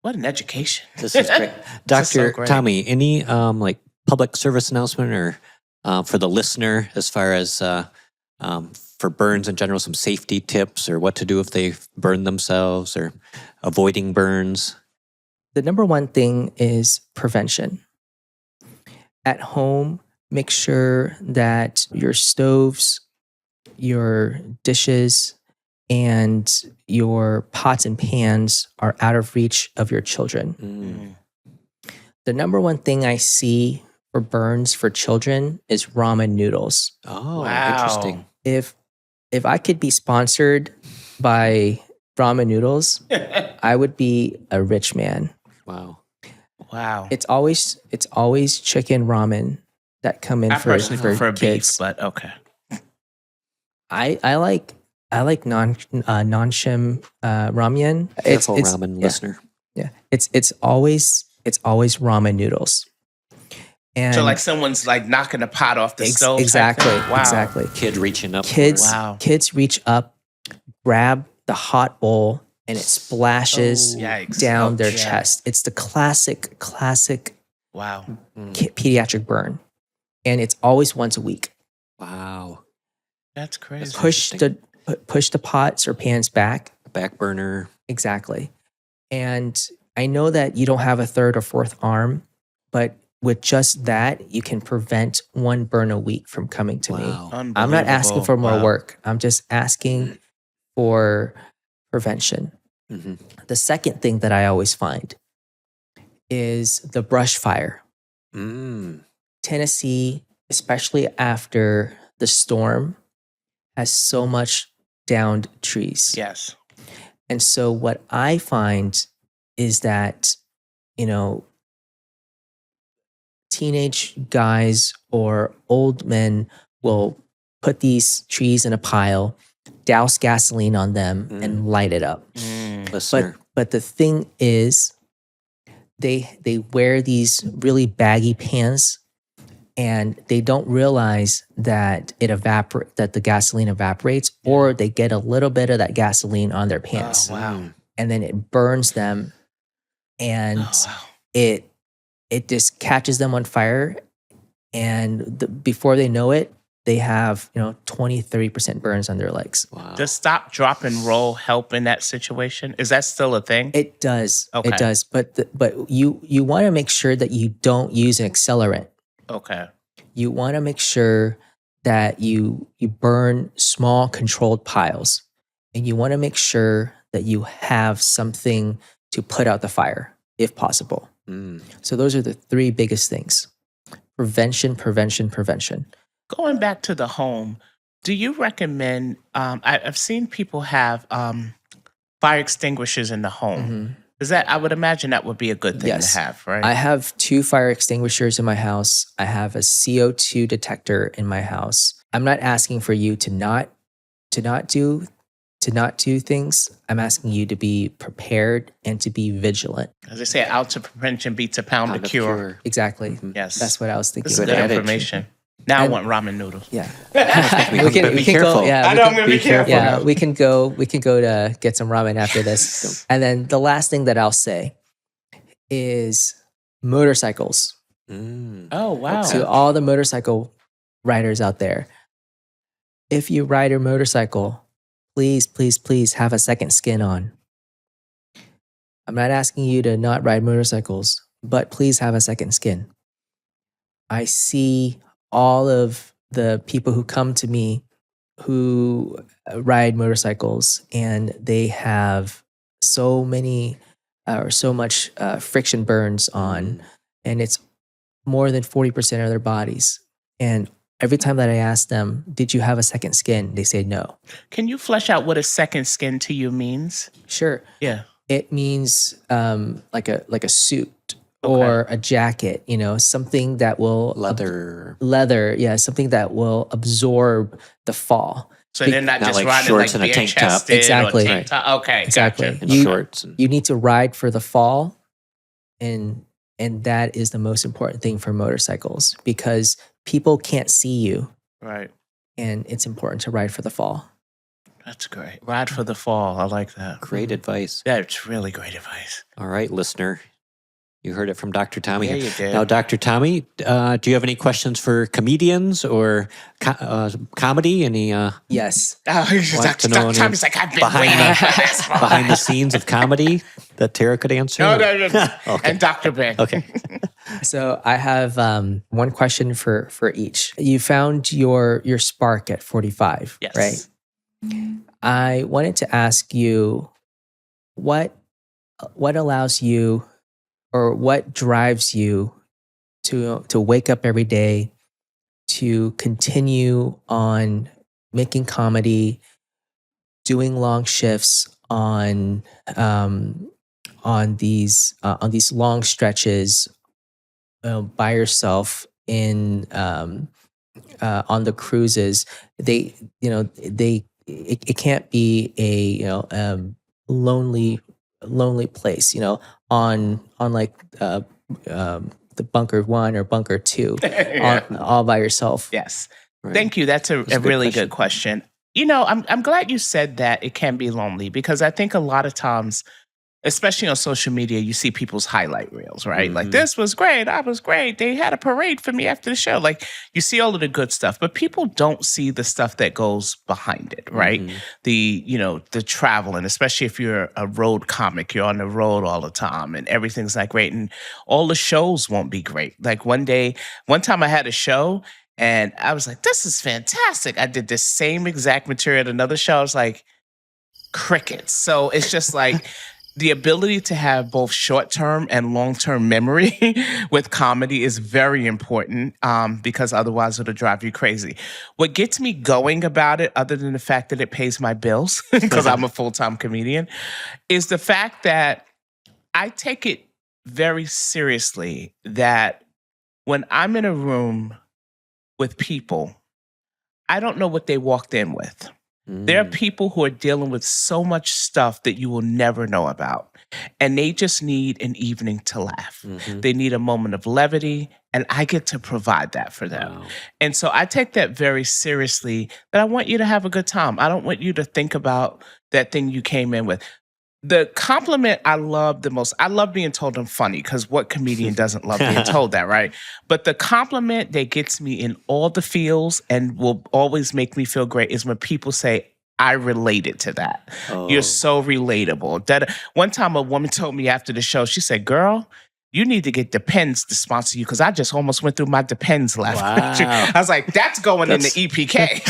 What an education. This is great. Dr. Tommy, any like public service announcement or for the listener as far as for burns in general, some safety tips or what to do if they burn themselves or avoiding burns? The number one thing is prevention. At home, make sure that your stoves, your dishes, and your pots and pans are out of reach of your children. The number one thing I see for burns for children is ramen noodles. Oh, Wow. interesting. If I could be sponsored by ramen noodles, I would be a rich man. Wow. Wow. It's always chicken ramen that come in I for personally prefer kids. beef, but okay. I like non-shim ramen. Careful, ramen listener. Yeah, it's always ramen noodles. And So like someone's like knocking a pot off the stove. type exactly, thing? Wow. exactly. Kid reaching up. Wow. Kids reach up, grab the hot bowl, and it splashes Oh, yikes. down their Yeah. chest. It's the classic Wow. pediatric burn, and it's always once a week. Wow. That's crazy. Push the pots or pans back. Back burner. Exactly. And I know that you don't have a third or fourth arm, but with just that, you can prevent one burn a week from coming to me. Wow. I'm not asking for more Wow. work. I'm just asking for prevention. Mhm. The second thing that I always find is the brush fire. Tennessee, especially after the storm, has so much downed trees. Yes. And so what I find is that, teenage guys or old men will put these trees in a pile, douse gasoline on them, and light it up. Listener. But the thing is, they wear these really baggy pants, and they don't realize that that the gasoline evaporates, or they get a little bit of that gasoline on their pants, Oh, wow. and then it burns them, and Oh, wow. it just catches them on fire, and before they know it, they have 20-30% burns on their legs. Wow. Does stop, drop, and roll help in that situation? Is that still a thing? It does. Okay. It does. But you want to make sure that you don't use an accelerant. Okay. You want to make sure that you burn small controlled piles, and you want to make sure that you have something to put out the fire if possible. So those are the three biggest things: prevention, prevention, prevention. Going back to the home, do you recommend? I've seen people have fire extinguishers in the home. Is that? I would imagine that would be a good thing Yes. to have, right? I have 2 fire extinguishers in my house. I have a CO2 detector in my house. I'm not asking for you to not do things. I'm asking you to be prepared and to be vigilant. As they say, out to prevention beats a pound to cure. Exactly. Yes. That's what I was thinking. This is Good good adage. information. Now I And- want ramen noodles. Yeah. We can Be be careful. Go, yeah, I we know can- I'm gonna be careful. yeah, now. we can go to get some ramen after this. And then the last thing that I'll say is motorcycles. Oh wow. To all the motorcycle riders out there, if you ride a motorcycle, please, please, please have a second skin on. I'm not asking you to not ride motorcycles, but please have a second skin. I see all of the people who come to me who ride motorcycles, and they have so many or so much friction burns on, and it's more than 40% of their bodies. And every time that I ask them, did you have a second skin? They say no. Can you flesh out what a second skin to you means? Sure. Yeah. It means like a suit or a jacket, something that will Leather. yeah, something that will absorb the fall. So they're not Not just like riding shorts like and a tank top. bare-chested Exactly. or tank top. Okay, Exactly. gotcha. And You- shorts. And, You need to ride for the fall, and that is the most important thing for motorcycles, because people can't see you, Right. and it's important to ride for the fall. That's great. Ride for the fall. I like that. great advice. That's really great advice. All right, listener. You heard it from Dr. Tommy Yeah, here. you did. Now, Dr. Tommy, do you have any questions for comedians or comedy? Any Yes. Oh, Want to know Dr. any Tommy's like, I've been behind waiting the- for this one. behind the scenes of comedy that Tara could answer? No. Okay. And Dr. Ben. Okay. So I have one question for each. You found your spark at 45, Yes. right? I wanted to ask you what allows you or what drives you to wake up every day, to continue on making comedy, doing long shifts on these long stretches by yourself in on the cruises. It can't be a lonely place, on like the bunker 1 or bunker 2 Yeah. all by yourself. Yes. Right. Thank you. That's a That's a good really question. good question. I'm glad you said that it can be lonely, because I think a lot of times, especially on social media, you see people's highlight reels, right? Like, Mhm. this was great. I was great. They had a parade for me after the show. Like, you see all of the good stuff, but people don't see the stuff that goes behind it, right? Mhm. The traveling, especially if you're a road comic, you're on the road all the time and everything's not great. And all the shows won't be great. Like, one time I had a show and I was like, this is fantastic. I did the same exact material at another show. I was like, crickets. So it's just like the ability to have both short-term and long-term memory with comedy is very important, because otherwise it'll drive you crazy. What gets me going about it, other than the fact that it pays my bills, because I'm a full-time comedian, is the fact that I take it very seriously that when I'm in a room with people, I don't know what they walked in with. There are Mm. people who are dealing with so much stuff that you will never know about. And they just need an evening to laugh. Mhm. They need a moment of levity, and I get to provide that for them. Wow. And so I take that very seriously, that I want you to have a good time. I don't want you to think about that thing you came in with. The compliment I love the most, I love being told I'm funny, because what comedian doesn't love being told that, right? But the compliment that gets me in all the feels and will always make me feel great is when people say, I related to that. Oh. You're so relatable. That one time a woman told me after the show, she said, girl, you need to get Depends to sponsor you, because I just almost went through my Depends last week. Wow. I was like, that's going in the That's- EPK,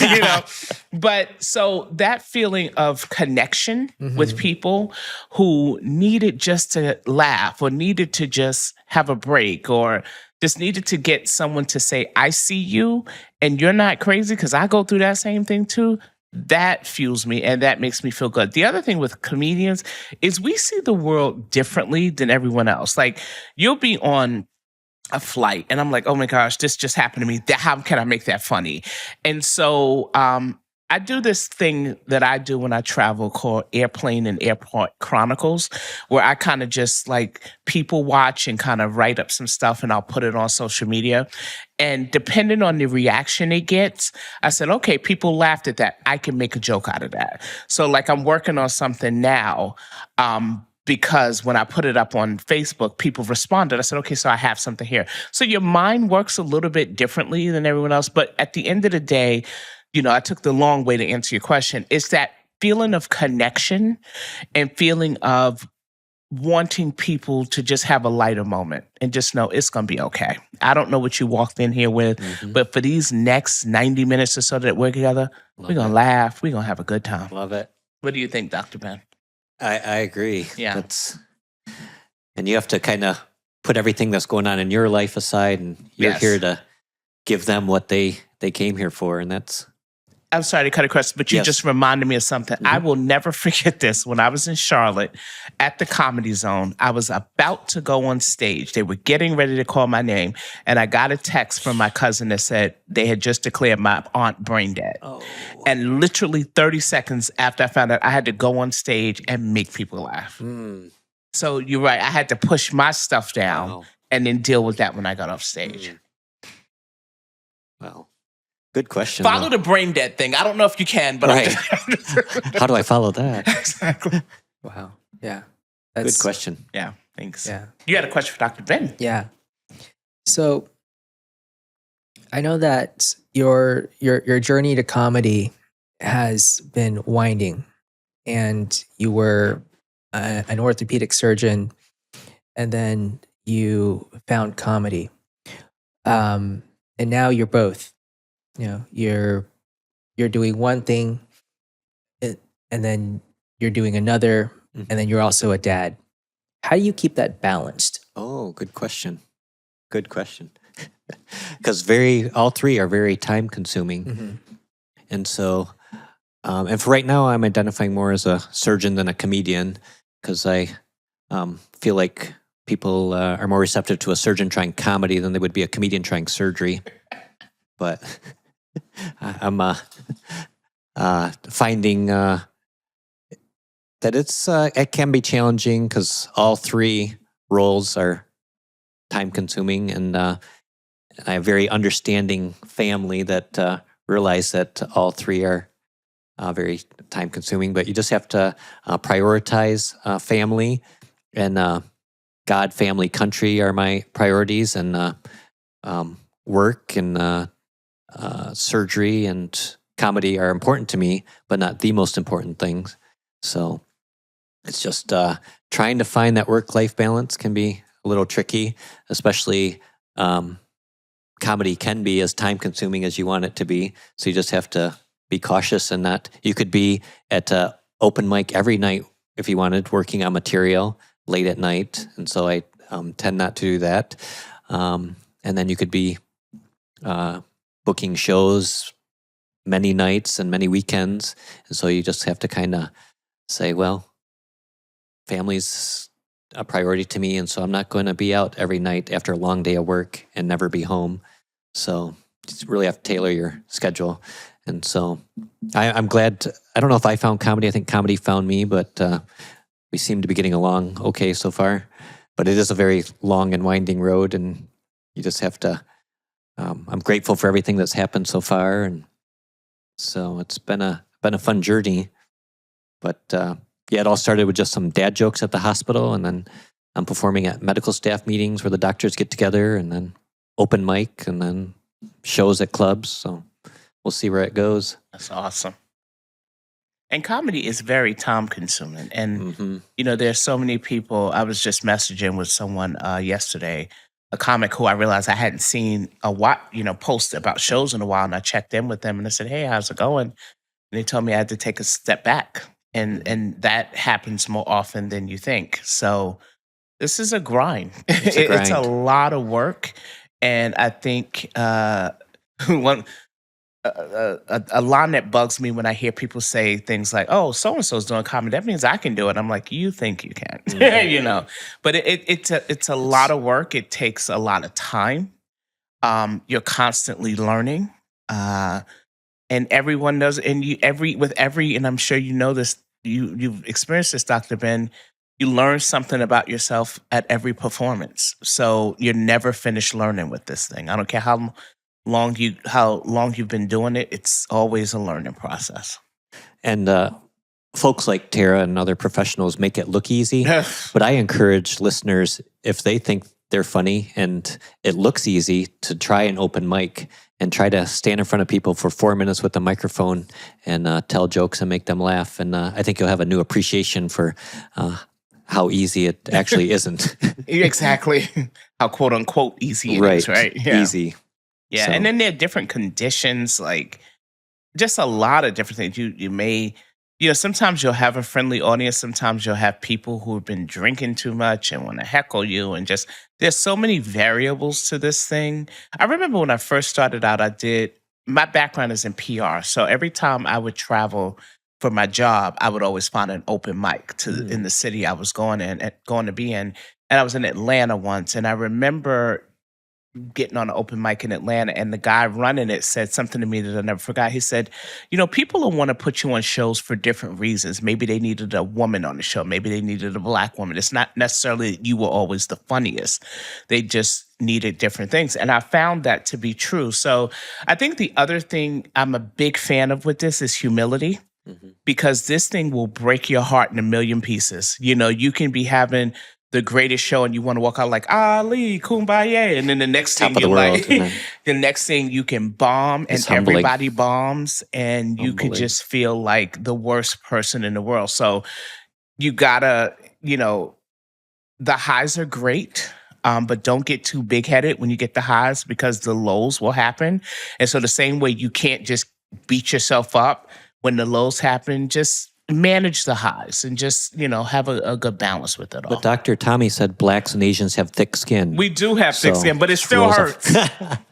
But so that feeling of connection with people who needed just to laugh, or needed to just have a break, or just needed to get someone to say, I see you and you're not crazy, because I go through that same thing too. That fuels me and that makes me feel good. The other thing with comedians is we see the world differently than everyone else. Like, you'll be on a flight and I'm like, oh my gosh, this just happened to me. How can I make that funny? And so I do this thing that I do when I travel called Airplane and Airport Chronicles, where I kind of just like people watch and kind of write up some stuff and I'll put it on social media. And depending on the reaction it gets, I said, okay, people laughed at that. I can make a joke out of that. So like I'm working on something now, because when I put it up on Facebook, people responded. I said, okay, so I have something here. So your mind works a little bit differently than everyone else. But at the end of the day, I took the long way to answer your question. It's that feeling of connection and feeling of wanting people to just have a lighter moment and just know it's going to be okay. I don't know what you walked in here with, but for these next 90 minutes or so that we're together, we're going to laugh. We're going to have a good time. Love it. What do you think, Dr. Ben? I agree. Yeah. And you have to kind of put everything that's going on in your life aside, and you're Yes. here to give them what they came here for, and that's I'm sorry to cut across, but you Yes. just reminded me of something. I will never forget this. When I was in Charlotte at the Comedy Zone, I was about to go on stage. They were getting ready to call my name, and I got a text from my cousin that said they had just declared my aunt brain dead. oh And literally 30 seconds after I found out, I had to go on stage and make people laugh. mm, So you're right. I had to push my stuff down wow. and then deal with that when I got off stage. Well, good question. Follow though. the brain dead thing. I don't know if you can, but Right. I'm How do I follow that? exactly. Wow. Yeah. Good question. Yeah, thanks. Yeah. You had a question for Dr. Ben. Yeah. So I know that your journey to comedy has been winding, and you were an orthopedic surgeon, and then you found comedy, and now you're both. You're doing one thing, and then you're doing another, Mhm. and then you're also a dad. How do you keep that balanced? Oh, good question. Good question. Because all three are very time consuming. And so, and for right now, I'm identifying more as a surgeon than a comedian because I feel like people are more receptive to a surgeon trying comedy than they would be a comedian trying surgery. But I'm finding that it can be challenging because all three roles are time consuming, and I have a very understanding family that realize that all three are very time consuming. But you just have to prioritize family, and God, family, country are my priorities, and work and surgery and comedy are important to me, but not the most important things. So it's just trying to find that work-life balance can be a little tricky, especially comedy can be as time-consuming as you want it to be. So you just have to be cautious and not. You could be at open mic every night if you wanted, working on material late at night, and so I tend not to do that. And then you could be booking shows many nights and many weekends, and so you just have to kind of say, well, family's a priority to me, and so I'm not going to be out every night after a long day of work and never be home. So you just really have to tailor your schedule. And so I'm glad. I don't know if I found comedy. I think comedy found me, but we seem to be getting along okay so far. But it is a very long and winding road, and you just have to. I'm grateful for everything that's happened so far, and so it's been a fun journey. But yeah, it all started with just some dad jokes at the hospital, and then I'm performing at medical staff meetings where the doctors get together, and then open mic, and then shows at clubs. So we'll see where it goes. That's awesome. And comedy is very time consuming. And, Mm-hmm. there's so many people. I was just messaging with someone yesterday, a comic who I realized I hadn't seen a while, post about shows in a while. And I checked in with them and I said, hey, how's it going? And they told me I had to take a step back. And that happens more often than you think. So this is a grind. It's a lot of work. And I think one a line that bugs me when I hear people say things like, "Oh, so and so's doing comedy. That means I can do it." I'm like, "You think you can?" But it's a lot of work. It takes a lot of time. You're constantly learning, and everyone does. And and I'm sure you know this. You've experienced this, Dr. Ben. You learn something about yourself at every performance. So you're never finished learning with this thing. I don't care how long you've been doing it. It's always a learning process. And folks like Tara and other professionals make it look easy. But I encourage listeners, if they think they're funny and it looks easy, to try an open mic and try to stand in front of people for 4 minutes with a microphone and tell jokes and make them laugh. And I think you'll have a new appreciation for how easy it actually isn't. Exactly. How quote unquote easy it is, right? Yeah. Easy. Yeah. So. And then there are different conditions, like just a lot of different things. You may, sometimes you'll have a friendly audience. Sometimes you'll have people who have been drinking too much and want to heckle you. And just, there's so many variables to this thing. I remember when I first started out, my background is in PR. So every time I would travel for my job, I would always find an open mic in the city I was going to be in. And I was in Atlanta once. And I remember getting on an open mic in Atlanta, and the guy running it said something to me that I never forgot. He said, people will want to put you on shows for different reasons. Maybe they needed a woman on the show. Maybe they needed a Black woman. It's not necessarily that you were always the funniest. They just needed different things. And I found that to be true. So I think the other thing I'm a big fan of with this is humility. Mm-hmm. Because this thing will break your heart in a million pieces. You can be having the greatest show and you want to walk out like Ali, kumbaya, and then the next thing you're like, the next thing you can bomb and everybody bombs, and you could just feel like the worst person in the world. So you gotta, the highs are great. but don't get too big-headed when you get the highs because the lows will happen. And so the same way you can't just beat yourself up when the lows happen, just manage the highs and just, have a good balance with it all. But Dr. Tommy said blacks and Asians have thick skin. We do have thick skin, but it still hurts.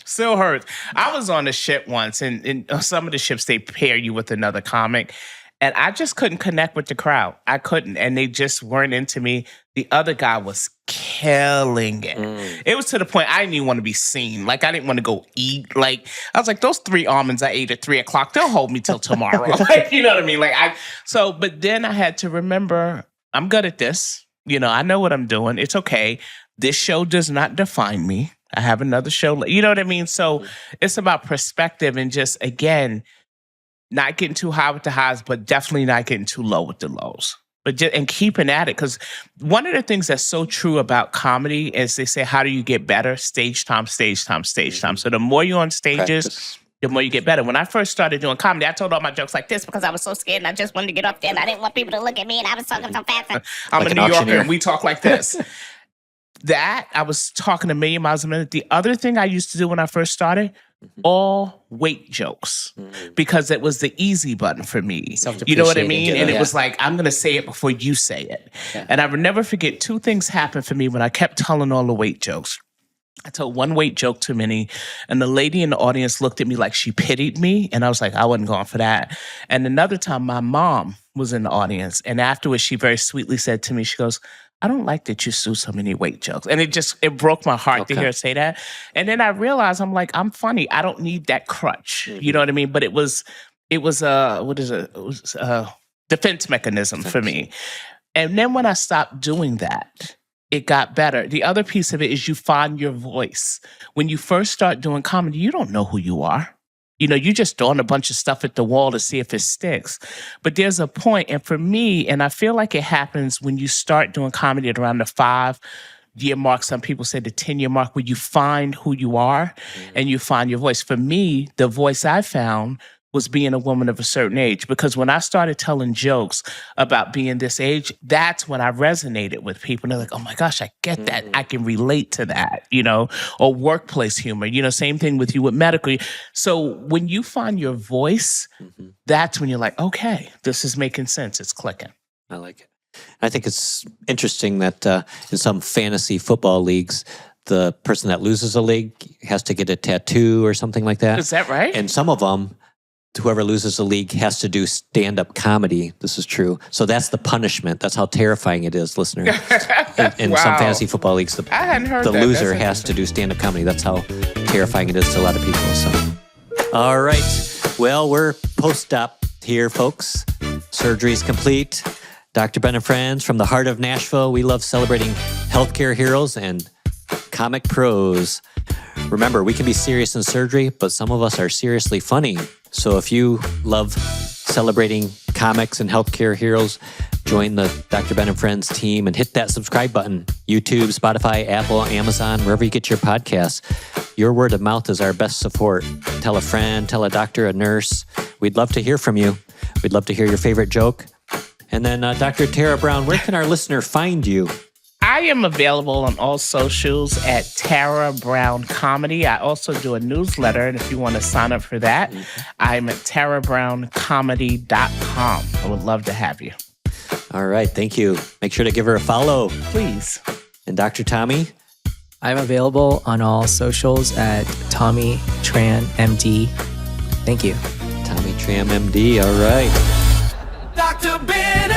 Still hurts. I was on a ship once, and some of the ships, they pair you with another comic. And I just couldn't connect with the crowd. I couldn't. And they just weren't into me. The other guy was killing it. It was to the point I didn't even want to be seen. Like, I didn't want to go eat. Like, I was like, those 3 almonds I ate at 3:00, they'll hold me till tomorrow. Like, you know what I mean? But then I had to remember, I'm good at this. I know what I'm doing. It's okay. This show does not define me. I have another show. You know what I mean? So it's about perspective and just, again, not getting too high with the highs, but definitely not getting too low with the lows. And keeping at it. Because one of the things that's so true about comedy is they say, how do you get better? Stage time, stage time, stage time. So the more you're on stages, the more you get better. When I first started doing comedy, I told all my jokes like this because I was so scared and I just wanted to get up there and I didn't want people to look at me and I was talking so fast. I'm like a New Yorker and we talk like this. That, I was talking a million miles a minute. The other thing I used to do when I first started, all weight jokes, because it was the easy button for me. You know what I mean? And it was like, I'm going to say it before you say it. Yeah. And I would never forget 2 things happened for me when I kept telling all the weight jokes. I told one weight joke too many, and the lady in the audience looked at me like she pitied me, and I was like, I wasn't going for that. And another time, my mom was in the audience, and afterwards, she very sweetly said to me, she goes, I don't like that you do so many weight jokes. And it broke my heart to hear her say that. And then I realized, I'm like, I'm funny. I don't need that crutch. You know what I mean? But it was a defense mechanism for me. And then when I stopped doing that, it got better. The other piece of it is you find your voice. When you first start doing comedy, you don't know who you are. You just throwing a bunch of stuff at the wall to see if it sticks. But there's a point, and for me, and I feel like it happens when you start doing comedy at around the 5-year mark, some people say the 10-year mark, where you find who you are and you find your voice. For me, the voice I found was being a woman of a certain age. Because when I started telling jokes about being this age, that's when I resonated with people. And they're like, oh my gosh, I get that. I can relate to that, or workplace humor, same thing with you with medical. So when you find your voice, that's when you're like, okay, this is making sense. It's clicking. I like it. I think it's interesting that in some fantasy football leagues, the person that loses a league has to get a tattoo or something like that. Is that right? And some of them, whoever loses the league has to do stand-up comedy. This is true. So that's the punishment. That's how terrifying it is, listener. In Wow. some fantasy football leagues, I hadn't heard the that. loser That's has to do stand-up comedy. That's how terrifying it is to a lot of people. So, all right. Well, we're post-op here, folks. Surgery's complete. Dr. Ben and friends from the heart of Nashville. We love celebrating healthcare heroes and comic pros. Remember, we can be serious in surgery, but some of us are seriously funny. So if you love celebrating comics and healthcare heroes, join the Dr. Ben and Friends team and hit that subscribe button. YouTube, Spotify, Apple, Amazon, wherever you get your podcasts. Your word of mouth is our best support. Tell a friend, tell a doctor, a nurse. We'd love to hear from you. We'd love to hear your favorite joke. And then Dr. Tara Brown, where can our listener find you? I am available on all socials at Tara Brown Comedy. I also do a newsletter, and if you want to sign up for that, I'm at tarabrown.comedy.com. I would love to have you. All right, thank you. Make sure to give her a follow. Please. And Dr. Tommy? I'm available on all socials at Tommy Tran MD. Thank you. Tommy Tram MD, all right. Dr. Ben